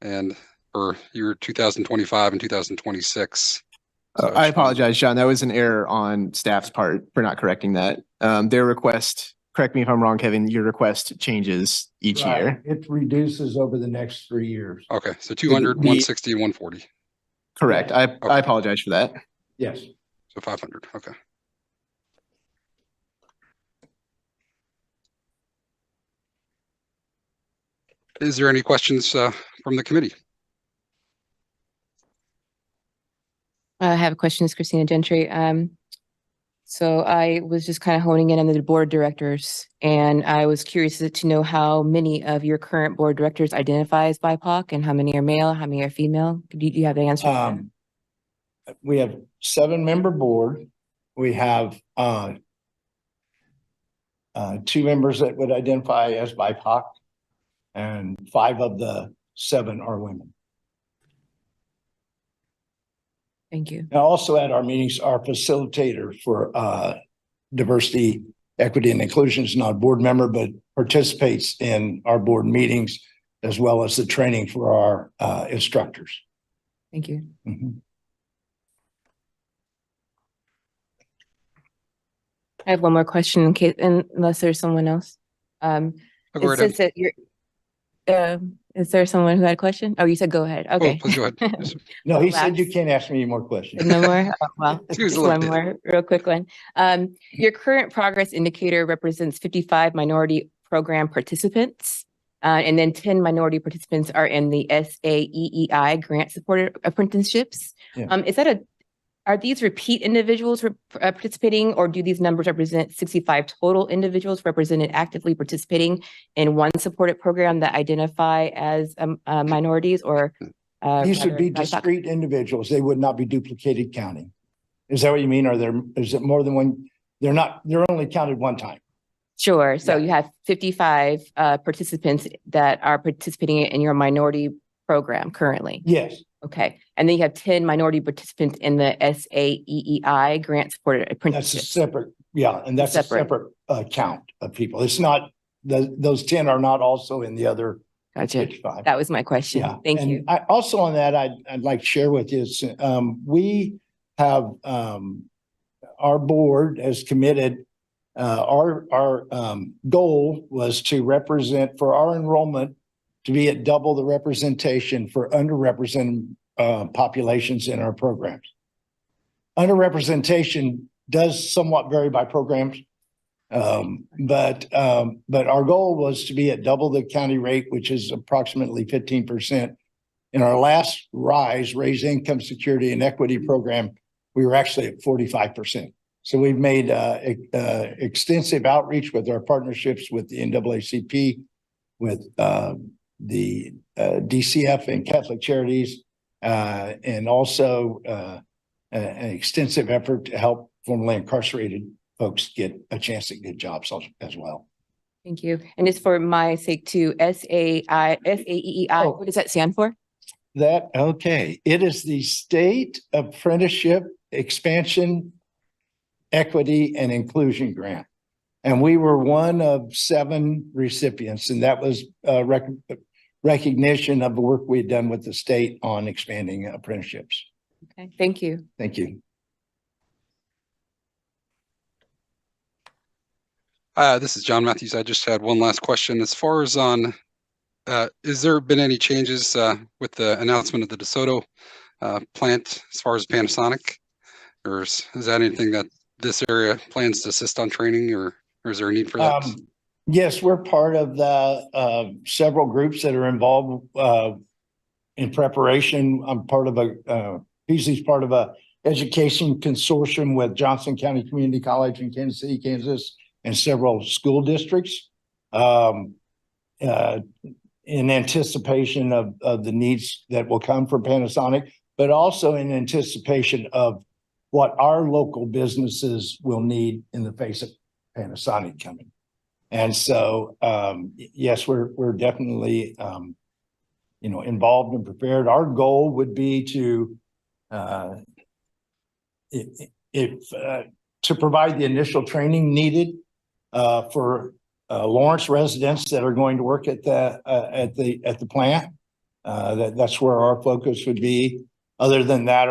and for year 2025 and 2026. So I apologize, John. That was an error on staff's part for not correcting that. Their request, correct me if I'm wrong, Kevin, your request changes each year. It reduces over the next 3 years. Okay, so 200, 160, and 140. Correct. I apologize for that. Yes. So 500. Okay. Is there any questions from the committee? I have a question, Christina Gentry. So I was just kind of honing in on the board of directors, and I was curious to know how many of your current board of directors identify as BIPOC and how many are male, how many are female? Do you have the answer? We have 7-member board. We have 2 members that would identify as BIPOC, and 5 of the 7 are women. Thank you. And also at our meetings, our facilitator for diversity, equity, and inclusion is not a board member, but participates in our board meetings as well as the training for our instructors. Thank you. Mm-hmm. I have one more question in case, unless there's someone else. It says that you're, is there someone who had a question? Oh, you said go ahead. Okay. Oh, please go ahead. No, he said you can't ask me any more questions. No more? Oh, well, just one more real quick one. Your current progress indicator represents 55 minority program participants, and then 10 minority participants are in the SAEEI grant supported apprenticeships. Yeah. Are these repeat individuals participating, or do these numbers represent 65 total individuals represented actively participating in one supported program that identify as minorities, or these would be discrete individuals? They would not be duplicated counting. Is that what you mean? Is it more than one? They're only counted one time. Sure. So you have 55 participants that are participating in your minority program currently. Yes. Okay. And then you have 10 minority participants in the SAEEI grant supported apprenticeship. That's a separate Yeah, and that's Separate. a separate count of people. It's not, those 10 are not also in the other Gotcha. 55. That was my question. Yeah. Thank and you. I, also on that, I'd like to share with you, we have, our board has committed, our goal was to represent for our enrollment to be at double the representation for underrepresented populations in our programs. Underrepresentation does somewhat vary by programs. But our goal was to be at double the county rate, which is approximately 15%. In our last raise income security and equity program, we were actually at 45%. So we've made extensive outreach with our partnerships with the NAACP, with the DCF and Catholic Charities, and also an extensive effort to help formerly incarcerated folks get a chance at good jobs as well. Thank you. And it's for my sake too, SAEEI. Oh. What does that stand for? Okay. It is the State Apprenticeship Expansion, Equity, and Inclusion Grant. And we were one of 7 recipients, and that was recognition of the work we had done with the state on expanding apprenticeships. Okay, thank you. Thank you. This is John Matthews. I just had one last question. As far as on, has there been any changes with the announcement of the DeSoto plant as far as Panasonic? Or is that anything that this area plans to assist on training, or is there a need for that? Yes, we're part of the several groups that are involved in preparation. I'm part of Beasley's part of a education consortium with Johnson County Community College in Kansas City, Kansas, and several school districts in anticipation of the needs that will come from Panasonic, but also in anticipation of what our local businesses will need in the face of Panasonic coming. And so, yes, we're definitely, involved and prepared. Our goal would be to provide the initial training needed for Lawrence residents that are going to work at the plant. That's where our focus would be. Other than that,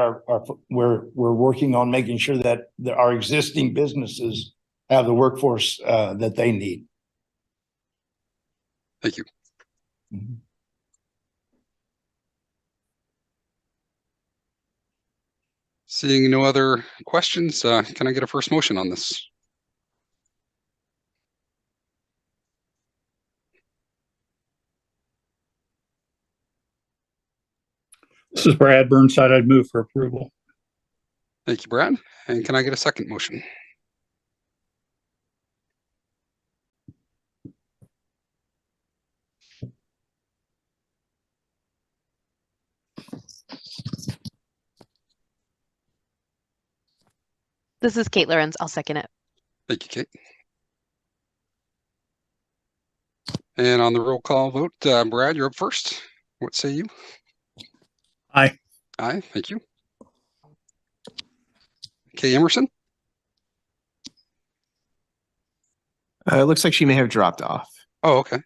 we're working on making sure that our existing businesses have the workforce that they need. Thank you. Mm-hmm. Seeing no other questions, can I get a first motion on this? This is Brad Burnside. I'd move for approval. Thank you, Brad. And can I get a second motion? This is Kate Lorenz. I'll second it. Thank you, Kate. And on the roll call vote, Brad, you're up first. What say you? Aye. Aye, thank you. Kay Emerson? It looks like she may have dropped off. Oh, okay.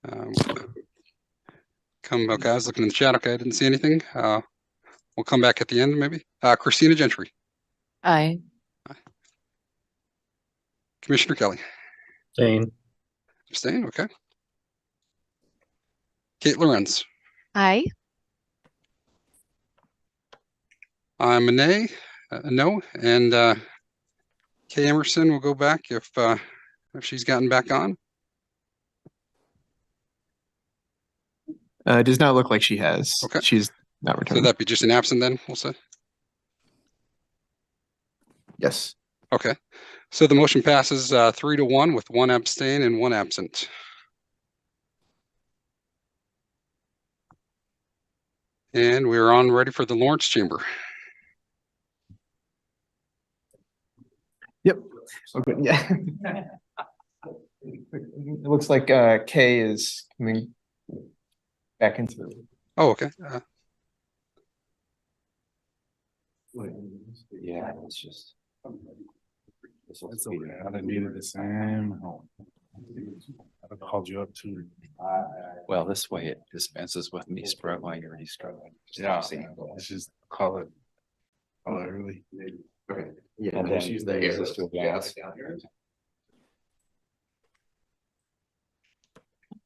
Okay, I was looking in the chat. Okay, I didn't see anything. We'll come back at the end, maybe. Christina Gentry. Aye. Commissioner Kelly. Jane. Abstain, okay. Kate Lorenz. Aye. I'm a nay, a no, and Kay Emerson will go back if she's gotten back on. It does not look like she has. Okay. She's not returned. So that'd be just an absent then, we'll say? Yes. Okay. So the motion passes 3-1 with 1 abstain and 1 absent. And we're on ready for the Lawrence Chamber. Yep. Okay. Yeah. It looks like Kay is coming back into the room. Oh, okay. Yeah, it's just. It's okay. I done did it the same. I called you up too. Well, this way it dispenses with me while you're already struggling. Yeah, let's just call it early. Okay. Yeah, And just then use the use arrows this to advance.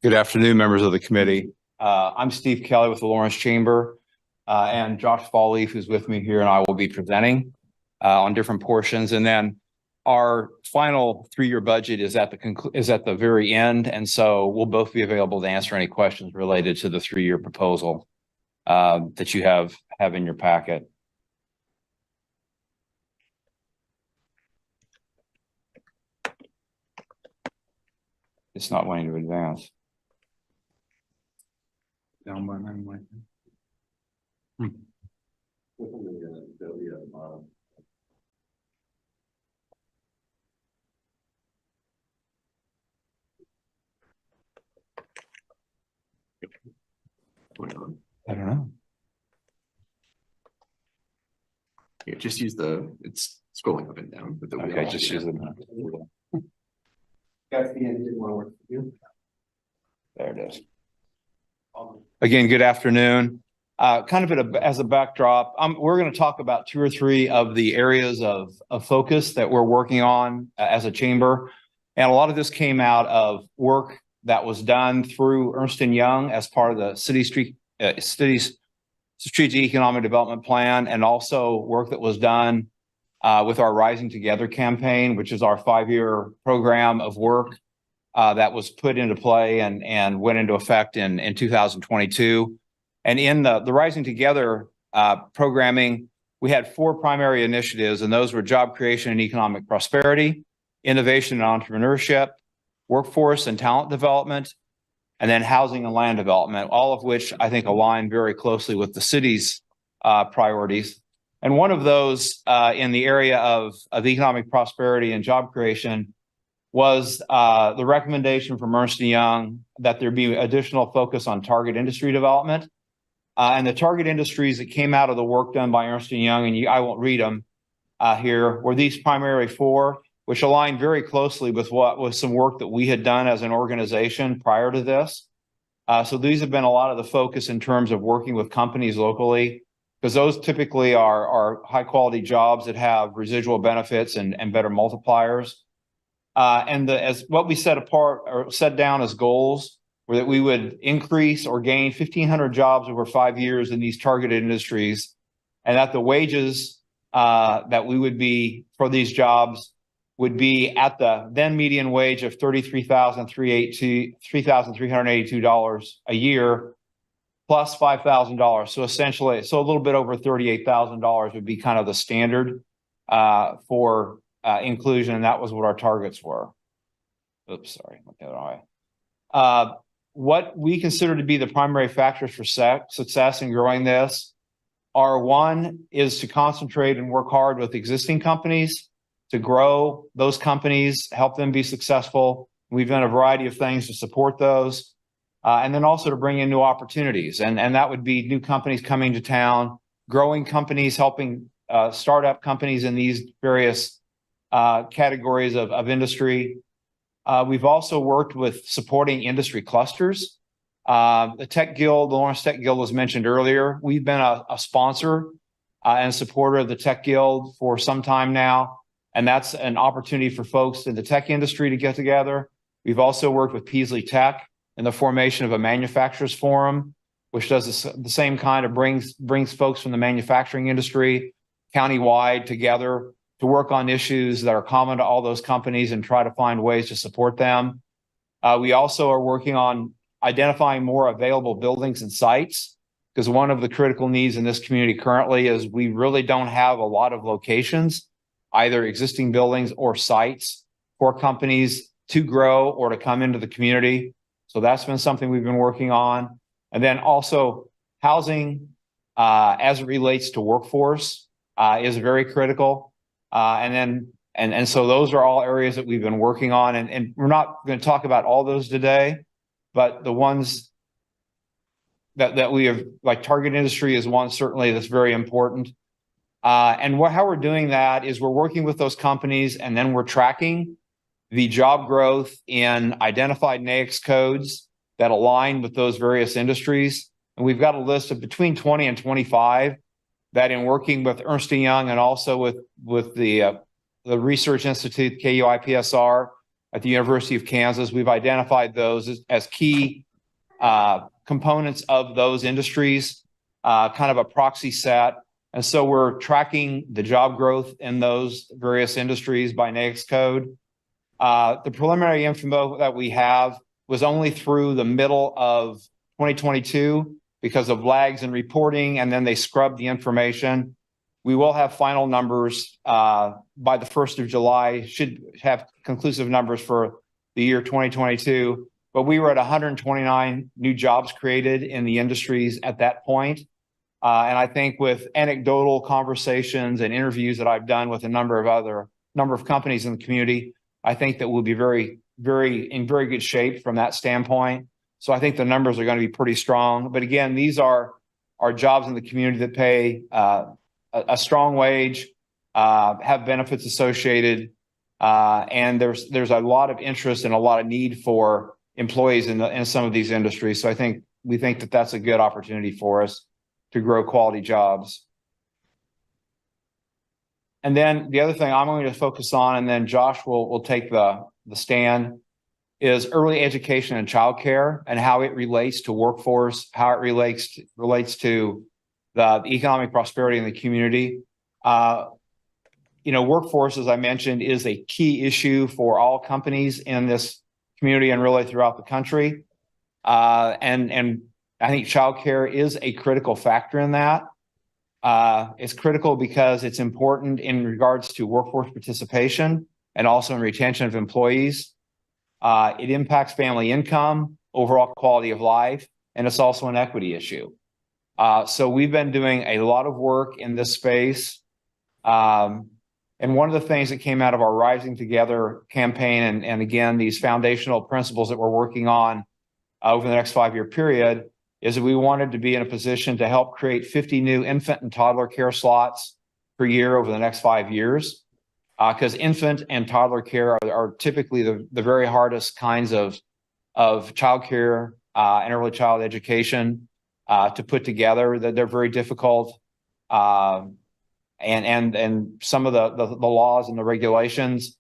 Good afternoon, members of the committee. I'm Steve Kelly with the Lawrence Chamber, and Josh Fallleaf is with me here, and I will be presenting on different portions. And then our final 3-year budget is at the very end, and so we'll both be available to answer any questions related to the 3-year proposal that you have in your packet. It's not wanting to advance. Down by 9. I don't know. Yeah, just use it's scrolling up and down. With the Okay, wheel. just use it. That's the end. Didn't want to work for you. There it is. Again, good afternoon. Kind of as a backdrop, we're going to talk about 2 or 3 of the areas of focus that we're working on as a chamber. And a lot of this came out of work that was done through Ernst & Young as part of the city's strategic economic development plan, and also work that was done with our Rising Together campaign, which is our 5-year program of work that was put into play and went into effect in 2022. And in the Rising Together programming, we had 4 primary initiatives, and those were job creation and economic prosperity, innovation and entrepreneurship, workforce and talent development, and then housing and land development, all of which I think align very closely with the city's priorities. And one of those in the area of economic prosperity and job creation was the recommendation from Ernst & Young that there be additional focus on target industry development. And the target industries that came out of the work done by Ernst & Young, and I won't read them here, were these primary 4, which aligned very closely with what was some work that we had done as an organization prior to this. So these have been a lot of the focus in terms of working with companies locally, because those typically are high quality jobs that have residual benefits and better multipliers. And as what we set apart or set down as goals were that we would increase or gain 1,500 jobs over 5 years in these targeted industries, and that the wages that we would be for these jobs would be at the then median wage of $33,382 a year, plus $5,000. So essentially, a little bit over $38,000 would be kind of the standard for inclusion, and that was what our targets were. Oops, sorry, went the other way. What we consider to be the primary factors for success in growing this are: 1 is to concentrate and work hard with existing companies to grow those companies, help them be successful. We've done a variety of things to support those. And then also to bring in new opportunities. And that would be new companies coming to town, growing companies, helping startup companies in these various categories of industry. We've also worked with supporting industry clusters. The Tech Guild, the Lawrence Tech Guild was mentioned earlier. We've been a sponsor and supporter of the Tech Guild for some time now. And that's an opportunity for folks in the tech industry to get together. We've also worked with Peaslee Tech in the formation of a manufacturers forum, which does the same kind of brings folks from the manufacturing industry countywide together to work on issues that are common to all those companies and try to find ways to support them. We also are working on identifying more available buildings and sites, because one of the critical needs in this community currently is we really don't have a lot of locations, either existing buildings or sites, for companies to grow or to come into the community. So that's been something we've been working on. And then also housing as it relates to workforce is very critical. And so those are all areas that we've been working on. And we're not going to talk about all those today, but the ones that we have, like target industry is one certainly that's very important. How we're doing that is we're working with those companies, and then we're tracking the job growth in identified NAICS codes that align with those various industries. And we've got a list of between 20 and 25 that, in working with Ernst & Young and also with the Research Institute, KUIPSR at the University of Kansas, we've identified those as key components of those industries, kind of a proxy set. And so we're tracking the job growth in those various industries by NAICS code. The preliminary info that we have was only through the middle of 2022 because of lags in reporting, and then they scrubbed the information. We will have final numbers by the 1st of July, should have conclusive numbers for the year 2022. But we were at 129 new jobs created in the industries at that point. And I think with anecdotal conversations and interviews that I've done with a number of companies in the community, I think that we'll be in very good shape from that standpoint. So I think the numbers are going to be pretty strong. But again, these are jobs in the community that pay a strong wage, have benefits associated, and there's a lot of interest and a lot of need for employees in some of these industries. So we think that that's a good opportunity for us to grow quality jobs. And then the other thing I'm going to focus on, and then Josh will take the stand, is early education and childcare and how it relates to workforce, how it relates to the economic prosperity in the community. Workforce, as I mentioned, is a key issue for all companies in this community and really throughout the country. And I think childcare is a critical factor in that. It's critical because it's important in regards to workforce participation and also in retention of employees. It impacts family income, overall quality of life, and it's also an equity issue. So we've been doing a lot of work in this space. And one of the things that came out of our Rising Together campaign, and again, these foundational principles that we're working on over the next 5-year period, is that we wanted to be in a position to help create 50 new infant and toddler care slots per year over the next 5 years. Because infant and toddler care are typically the very hardest kinds of childcare and early child education to put together. That they're very difficult, and some of the laws and the regulations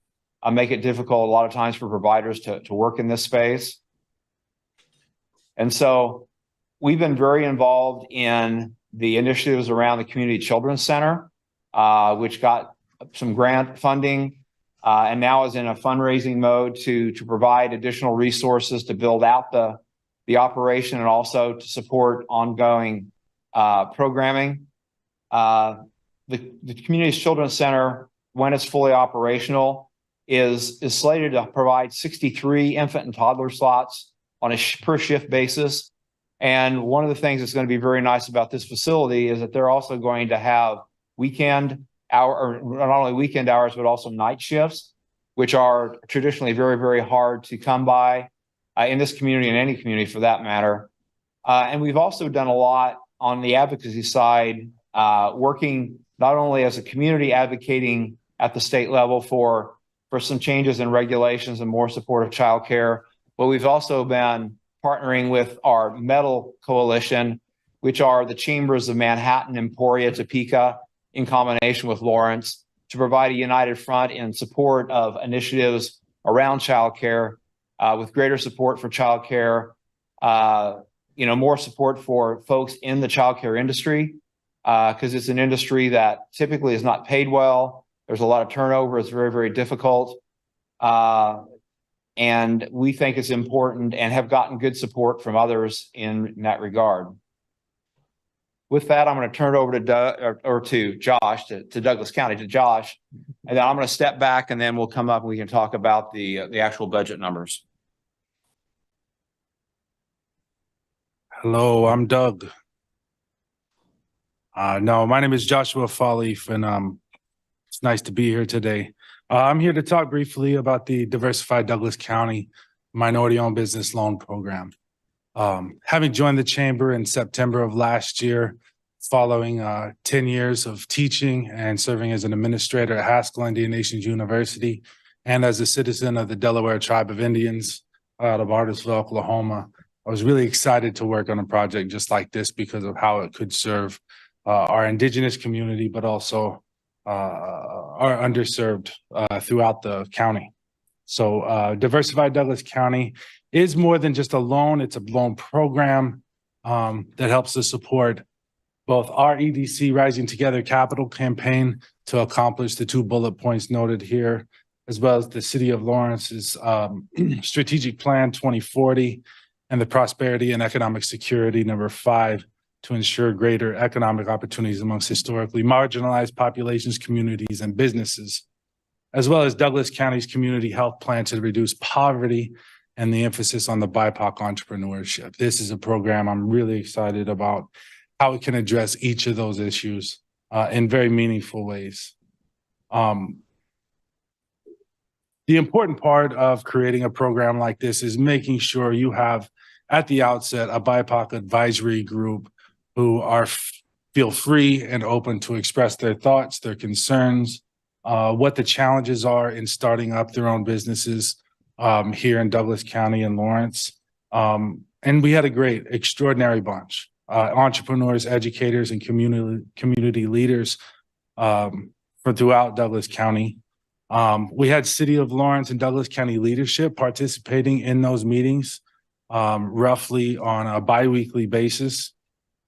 make it difficult a lot of times for providers to work in this space. And so we've been very involved in the initiatives around the Community Children's Center, which got some grant funding and now is in a fundraising mode to provide additional resources to build out the operation and also to support ongoing programming. The Community Children's Center, when it's fully operational, is slated to provide 63 infant and toddler slots on a per shift basis. And one of the things that's going to be very nice about this facility is that they're also going to have not only weekend hours, but also night shifts, which are traditionally very, very hard to come by in this community and any community for that matter. And we've also done a lot on the advocacy side, working not only as a community advocating at the state level for some changes in regulations and more support of childcare, but we've also been partnering with our Metal Coalition, which are the chambers of Manhattan, Emporia, Topeka, in combination with Lawrence, to provide a united front in support of initiatives around childcare, with greater support for childcare, more support for folks in the childcare industry, because it's an industry that typically is not paid well. There's a lot of turnover. It's very, very difficult. And we think it's important and have gotten good support from others in that regard. With that, I'm going to turn it over to Josh, to Douglas County, to Josh. And then I'm going to step back and then we'll come up and we can talk about the actual budget numbers. Hello, I'm Doug. No, my name is Joshua Fallif, and it's nice to be here today. I'm here to talk briefly about the Diversified Douglas County Minority-Owned Business Loan Program. Having joined the chamber in September of last year, following 10 years of teaching and serving as an administrator at Haskell Indian Nations University and as a citizen of the Delaware Tribe of Indians out of Artisville, Oklahoma. I was really excited to work on a project just like this because of how it could serve our indigenous community, but also are underserved throughout the county. So Diversified Douglas County is more than just a loan. It's a loan program that helps to support both our EDC Rising Together capital campaign to accomplish the 2 bullet points noted here, as well as the City of Lawrence's Strategic Plan 2040 and the Prosperity and Economic Security #5 to ensure greater economic opportunities amongst historically marginalized populations, communities, and businesses, as well as Douglas County's Community Health Plan to reduce poverty and the emphasis on the BIPOC entrepreneurship. This is a program I'm really excited about how it can address each of those issues in very meaningful ways. The important part of creating a program like this is making sure you have at the outset a BIPOC advisory group who feel free and open to express their thoughts, their concerns, what the challenges are in starting up their own businesses here in Douglas County and Lawrence. And we had a great, extraordinary bunch. Entrepreneurs, educators, and community leaders from throughout Douglas County. We had City of Lawrence and Douglas County leadership participating in those meetings roughly on a bi-weekly basis.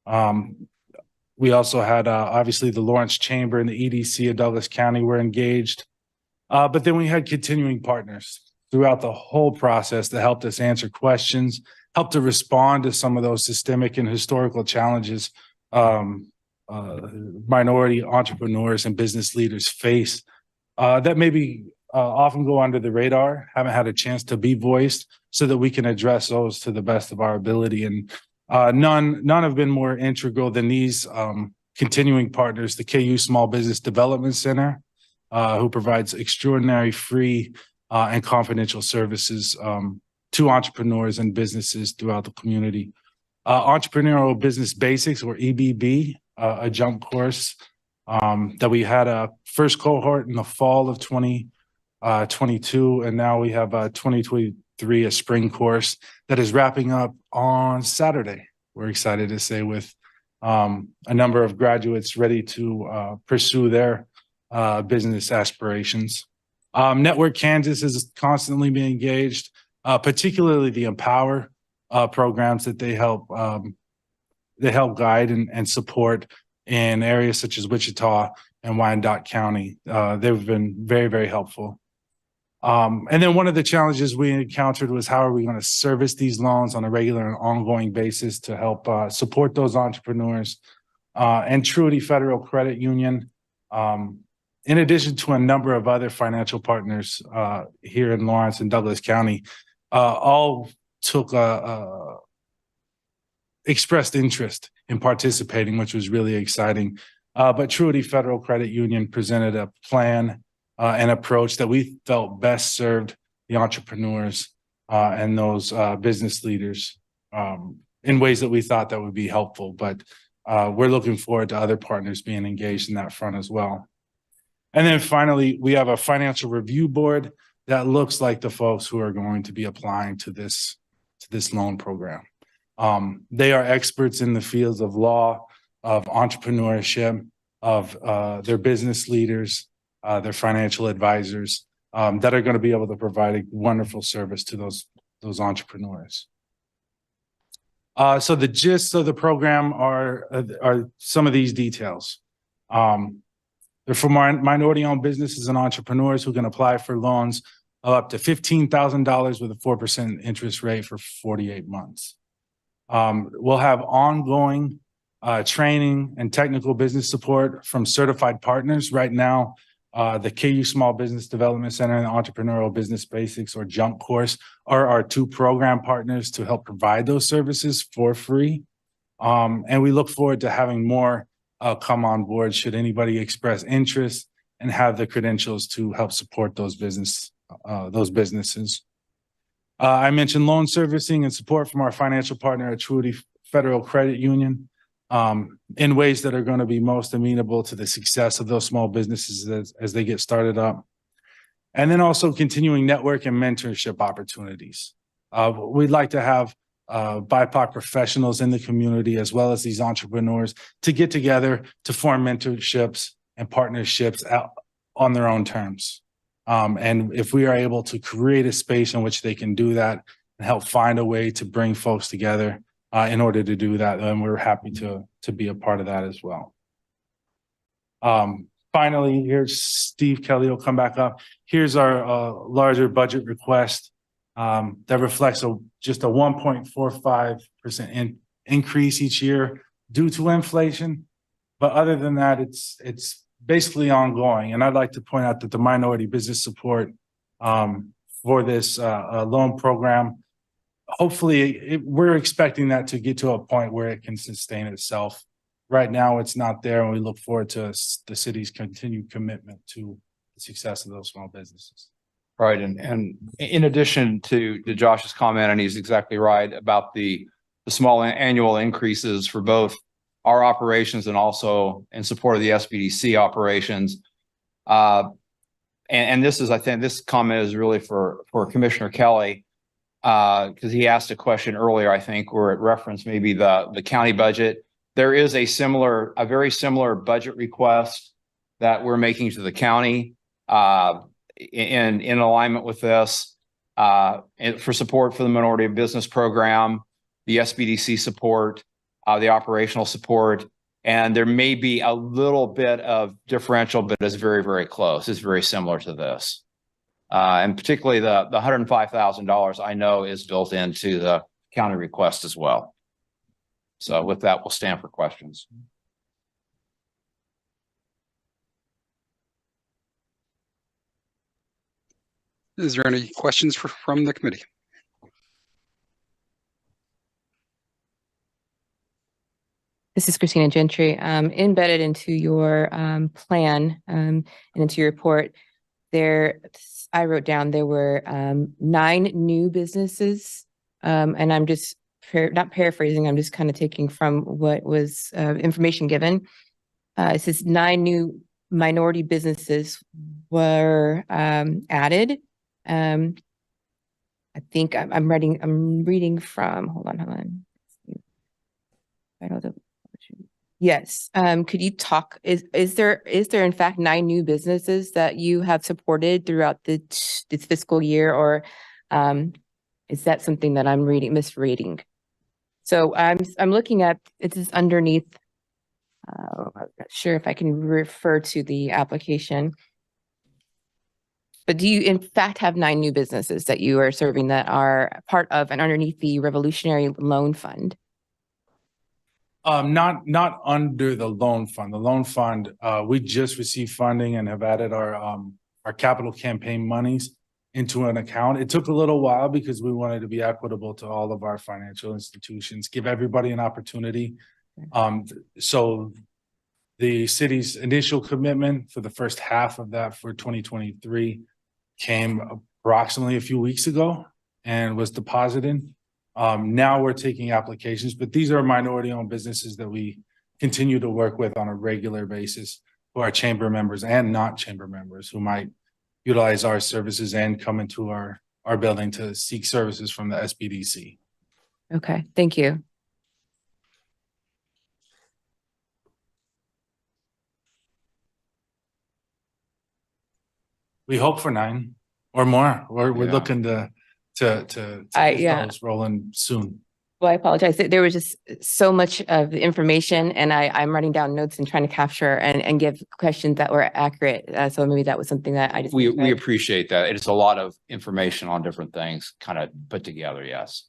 We also had obviously the Lawrence Chamber and the EDC of Douglas County were engaged. But then we had continuing partners throughout the whole process that helped us answer questions, helped to respond to some of those systemic and historical challenges minority entrepreneurs and business leaders face that maybe often go under the radar, haven't had a chance to be voiced, so that we can address those to the best of our ability. And none have been more integral than these continuing partners, the KU Small Business Development Center, who provides extraordinary free and confidential services to entrepreneurs and businesses throughout the community. Entrepreneurial Business Basics, or EBB, a jump course that we had a first cohort in the fall of 2022, and now we have 2023, a spring course that is wrapping up on Saturday. We're excited to say, with a number of graduates ready to pursue their business aspirations. Network Kansas is constantly being engaged, particularly the Empower programs that they help guide and support in areas such as Wichita and Wyandotte County. They've been very, very helpful. And then one of the challenges we encountered was, how are we going to service these loans on a regular and ongoing basis to help support those entrepreneurs? And Truity Federal Credit Union, in addition to a number of other financial partners here in Lawrence and Douglas County, all took expressed interest in participating, which was really exciting. But Truity Federal Credit Union presented a plan and approach that we felt best served the entrepreneurs and those business leaders in ways that we thought that would be helpful. But we're looking forward to other partners being engaged in that front as well. And then finally, we have a financial review board that looks like the folks who are going to be applying to this loan program. They are experts in the fields of law, of entrepreneurship, of their business leaders, their financial advisors, that are going to be able to provide a wonderful service to those entrepreneurs. So the gist of the program are some of these details. They're for minority-owned businesses and entrepreneurs who can apply for loans of up to $15,000 with a 4% interest rate for 48 months. We'll have ongoing training and technical business support from certified partners. Right now, the KU Small Business Development Center and the Entrepreneurial Business Basics, or JUMP course, are our two program partners to help provide those services for free. And we look forward to having more come on board should anybody express interest and have the credentials to help support those businesses. I mentioned loan servicing and support from our financial partner at Truity Federal Credit Union. in ways that are going to be most amenable to the success of those small businesses as they get started up. And then also continuing network and mentorship opportunities. We'd like to have BIPOC professionals in the community, as well as these entrepreneurs, to get together to form mentorships and partnerships out on their own terms. And if we are able to create a space in which they can do that and help find a way to bring folks together in order to do that, then we're happy to be a part of that as well. Finally, here's Steve Kelly will come back up. Here's our larger budget request that reflects just a 1.45% increase each year due to inflation. But other than that, it's basically ongoing. And I'd like to point out that the minority business support for this loan program, hopefully we're expecting that to get to a point where it can sustain itself. Right now, it's not there, and we look forward to the city's continued commitment to the success of those small businesses. Right, and in addition to Josh's comment, and he's exactly right about the small annual increases for both our operations and also in support of the SBDC operations. And this is, I think, this comment is really for Commissioner Kelly, because he asked a question earlier, I think, where it referenced maybe the county budget. There is a very similar budget request that we're making to the county in alignment with this for support for the minority of business program, the SBDC support, the operational support, and there may be a little bit of differential, but it's very, very close. It's very similar to this. And particularly the $105,000 I know is built into the county request as well. So with that, we'll stand for questions. Is there any questions from the committee? This is Christina Gentry. Embedded into your plan and into your report, I wrote down there were 9 new businesses, and I'm just not paraphrasing, I'm just kind of taking from what was information given. It says 9 new minority businesses were added. I think I'm reading from, hold on. Yes. Could you talk, is there in fact 9 new businesses that you have supported throughout this fiscal year, or is that something that I'm misreading? So I'm looking at, it is underneath, I'm not sure if I can refer to the application. But do you in fact have 9 new businesses that you are serving that are part of and underneath the Revolutionary Loan Fund? Not under the loan fund. The loan fund, we just received funding and have added our capital campaign monies into an account. It took a little while because we wanted to be equitable to all of our financial institutions, give everybody an opportunity. So the city's initial commitment for the first half of that for 2023 came approximately a few weeks ago and was deposited. Now we're taking applications, but these are minority-owned businesses that we continue to work with on a regular basis, who are chamber members and not chamber members, who might utilize our services and come into our building to seek services from the SBDC. Okay, thank you. We hope for 9 or more. We're looking to get those rolling soon. Well, I apologize. There was just so much of the information, and I'm writing down notes and trying to capture and give questions that were accurate. So maybe that was something that I just we appreciate that. It's a lot of information on different things kind of put together. Yes.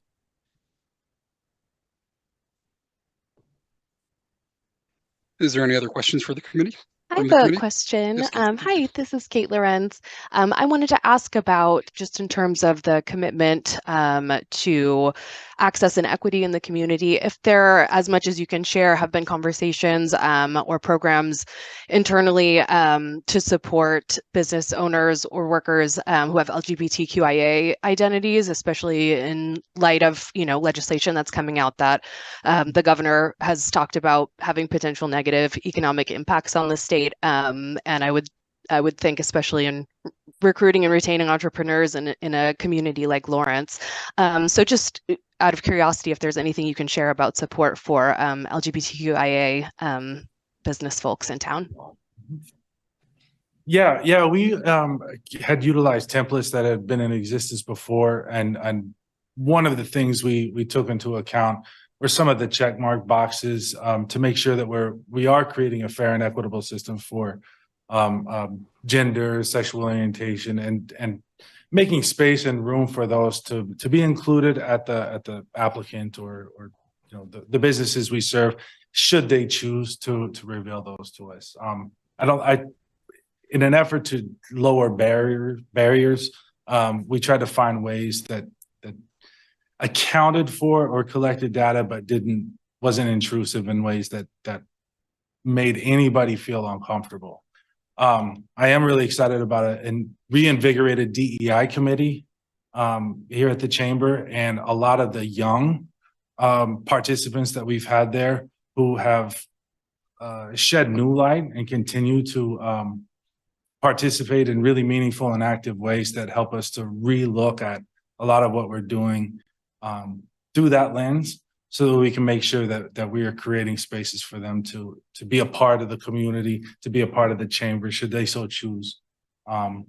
Is there any other questions for the committee? I from have the a committee? question. Yes, Kate. Hi, this is Kate Lorenz. I wanted to ask about just in terms of the commitment to access and equity in the community, if there, as much as you can share, have been conversations or programs internally to support business owners or workers who have LGBTQIA identities, especially in light of, legislation that's coming out that the governor has talked about having potential negative economic impacts on the state. And I would think, especially in recruiting and retaining entrepreneurs in a community like Lawrence. So just out of curiosity, if there's anything you can share about support for LGBTQIA business folks in town. Yeah, we had utilized templates that had been in existence before, and one of the things we took into account were some of the checkmark boxes to make sure that we are creating a fair and equitable system for gender, sexual orientation, and making space and room for those to be included at the applicant or the businesses we serve, should they choose to reveal those to us. In an effort to lower barriers, we tried to find ways that accounted for or collected data, but wasn't intrusive in ways that made anybody feel uncomfortable. I am really excited about a reinvigorated DEI committee here at the chamber, and a lot of the young participants that we've had there who have shed new light and continue to participate in really meaningful and active ways that help us to relook at a lot of what we're doing through that lens, so that we can make sure that we are creating spaces for them to be a part of the community, to be a part of the chamber, should they so choose, and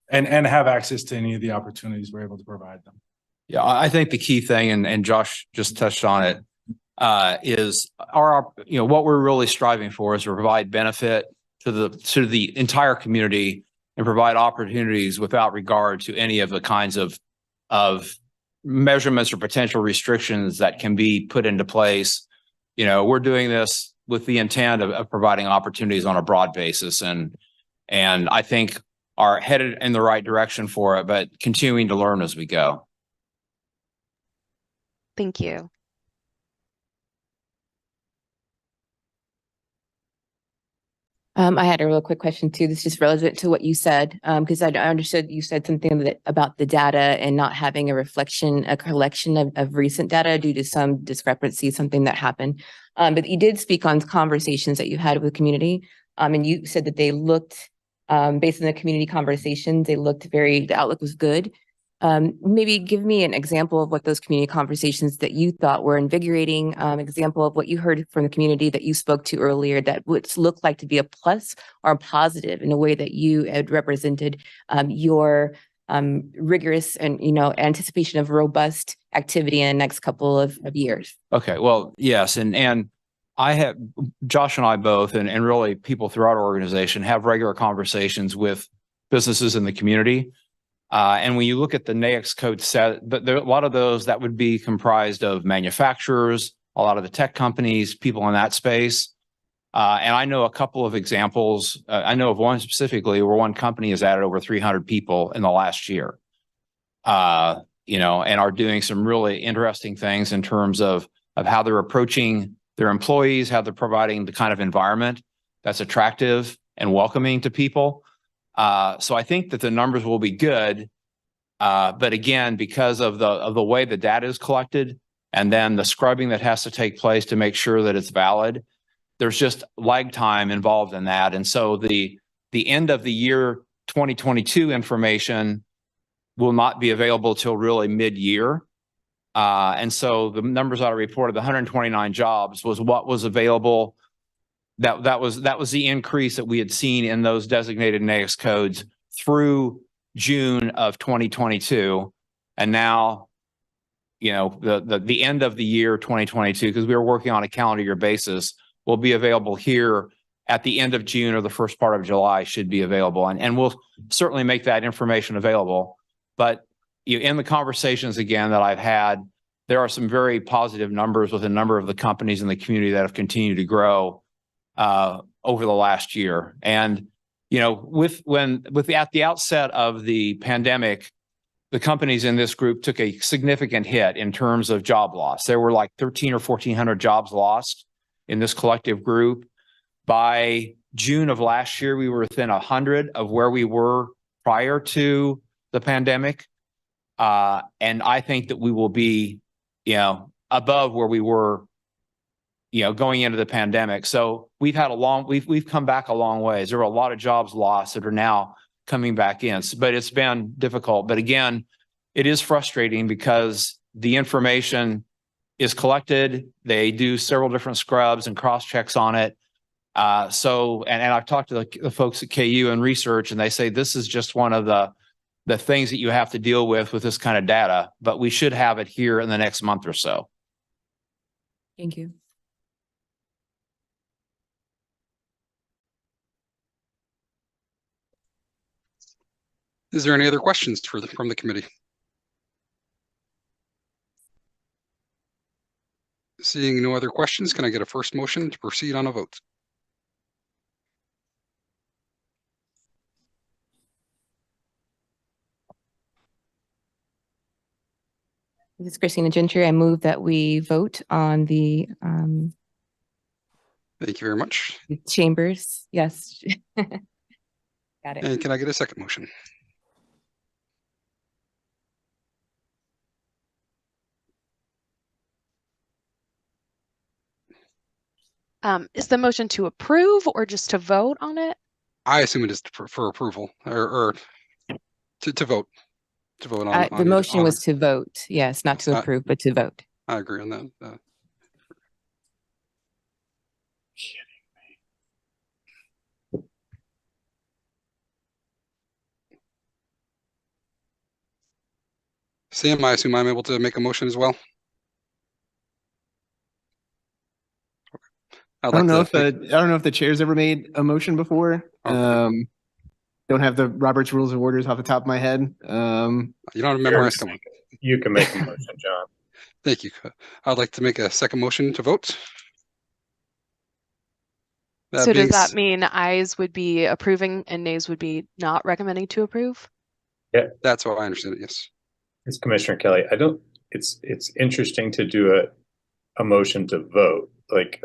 have access to any of the opportunities we're able to provide them. Yeah, I think the key thing, and Josh just touched on it, is what we're really striving for is to provide benefit to the entire community and provide opportunities without regard to any of the kinds of measurements or potential restrictions that can be put into place. We're doing this with the intent of providing opportunities on a broad basis, and I think are headed in the right direction for it, but continuing to learn as we go. Thank you. I had a real quick question too. This is just relevant to what you said, because I understood you said something about the data and not having a collection of recent data due to some discrepancy, something that happened. But you did speak on conversations that you had with the community, and you said that they looked, based on the community conversations, the outlook was good. Maybe give me an example of what those community conversations that you thought were invigorating, example of what you heard from the community that you spoke to earlier that would look like to be a plus or a positive in a way that you had represented your rigorous and anticipation of robust activity in the next couple of years. Okay, well, yes, and I have, Josh and I both, and really people throughout our organization have regular conversations with businesses in the community. And when you look at the NAICS code set, but there are a lot of those that would be comprised of manufacturers, a lot of the tech companies, people in that space. And I know a couple of examples. I know of one specifically where one company has added over 300 people in the last year, and are doing some really interesting things in terms of how they're approaching their employees, how they're providing the kind of environment that's attractive and welcoming to people. So I think that the numbers will be good, but again, because of the way the data is collected and then the scrubbing that has to take place to make sure that it's valid, there's just lag time involved in that. And so the end of the year 2022 information will not be available till really mid-year. And so the numbers that I reported, the 129 jobs, was what was available. That was the increase that we had seen in those designated NAICS codes through June of 2022, and now, the end of the year 2022, because we were working on a calendar year basis, will be available here at the end of June or the first part of July should be available, and we'll certainly make that information available. But in the conversations again that I've had, there are some very positive numbers with a number of the companies in the community that have continued to grow. over the last year. And, you know, at the outset of the pandemic, the companies in this group took a significant hit in terms of job loss. There were like 1,300 or 1,400 jobs lost in this collective group. By June of last year, we were within 100 of where we were prior to the pandemic. And I think that we will be, you know, above where we were, you know, going into the pandemic. So we've come back a long ways. There were a lot of jobs lost that are now coming back in, but it's been difficult. But again, it is frustrating because the information is collected. They do several different scrubs and cross checks on it. And I've talked to the folks at KU and research, and they say this is just one of the things that you have to deal with this kind of data, but we should have it here in the next month or so. Thank you. Is there any other questions from the committee? Seeing no other questions, can I get a first motion to proceed on a vote? This is Christina Gentry. I move that we vote on the Thank you very much. chambers. Yes. Got it. And can I get a second motion? Is the motion to approve or just to vote on it? I assume it is for approval or to vote. To vote on The motion was to vote. Yes, not to approve, but to vote. I agree on that. Sam, I assume I'm able to make a motion as well. I don't know if the chair's ever made a motion before. Okay. Don't have the Robert's Rules of Orders off the top of my head. You don't have to memorize. Come on. You can make a motion, John. Thank you. I'd like to make a second motion to vote. So does that mean ayes would be approving and nays would be not recommending to approve? Yeah, that's what I understand it. Yes. It's Commissioner Kelly. It's interesting to do a motion to vote. Like,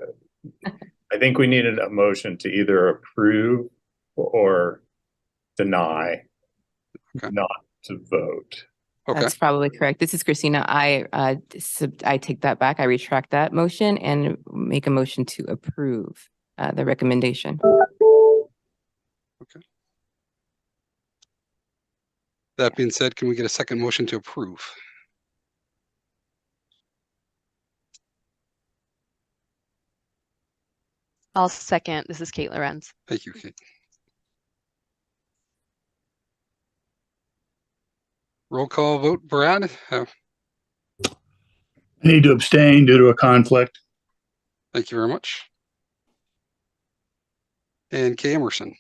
I think we needed a motion to either approve or deny, not to vote. Okay. That's probably correct. This is Christina. I take that back. I retract that motion and make a motion to approve the recommendation. Okay. That being said, can we get a second motion to approve? I'll second. This is Kate Lorenz. Thank you, Kate. Roll call vote, Brad. I need to abstain due to a conflict. Thank you very much. And Kay Emerson.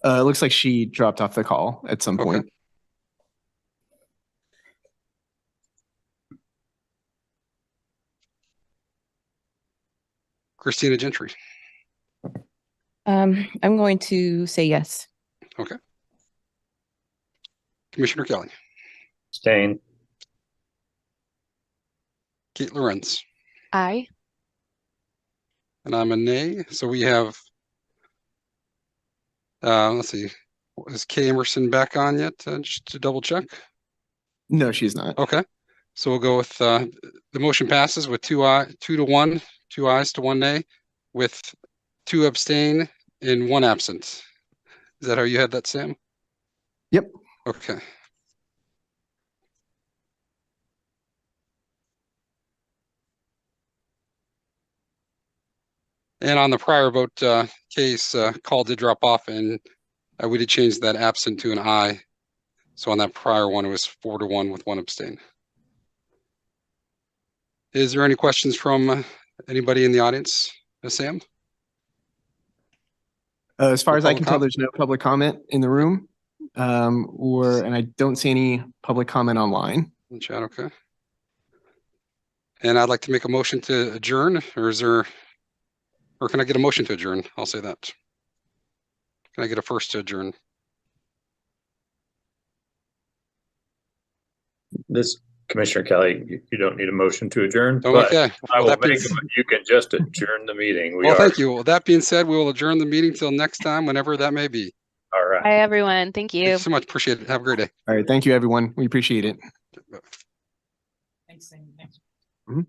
It looks like she dropped off the call at some point. Christina Gentry. I'm going to say yes. Okay. Commissioner Kelly. Abstain. Kate Lorenz. Aye. And I'm a nay. So we have, let's see, is Kay Emerson back on yet? Just to double check. No, she's not. Okay. So we'll go with the motion passes with 2 to 1, 2 ayes to 1 nay, with 2 abstain and 1 absent. Is that how you had that, Sam? Yep. Okay. And on the prior vote case, call did drop off, and we did change that absent to an aye. So on that prior one, it was 4 to 1 with 1 abstain. Is there any questions from anybody in the audience, Sam? As far as I can tell, there's no public comment in the room, and I don't see any public comment online. In chat, okay. And I'd like to make a motion to adjourn, or is there Or can I get a motion to adjourn? I'll say that. Can I get a first to adjourn? This, Commissioner Kelly, you don't need a motion to adjourn, Oh, but okay. I Well, will that being make, you can just adjourn the meeting. Well, thank you. Well, that being said, we will adjourn the meeting till next time, whenever that may be. All right. Bye, everyone. Thank Thank you. you so much. Appreciate it. Have a great day. All right. Thank you, everyone. We appreciate it. Thanks. Mhm.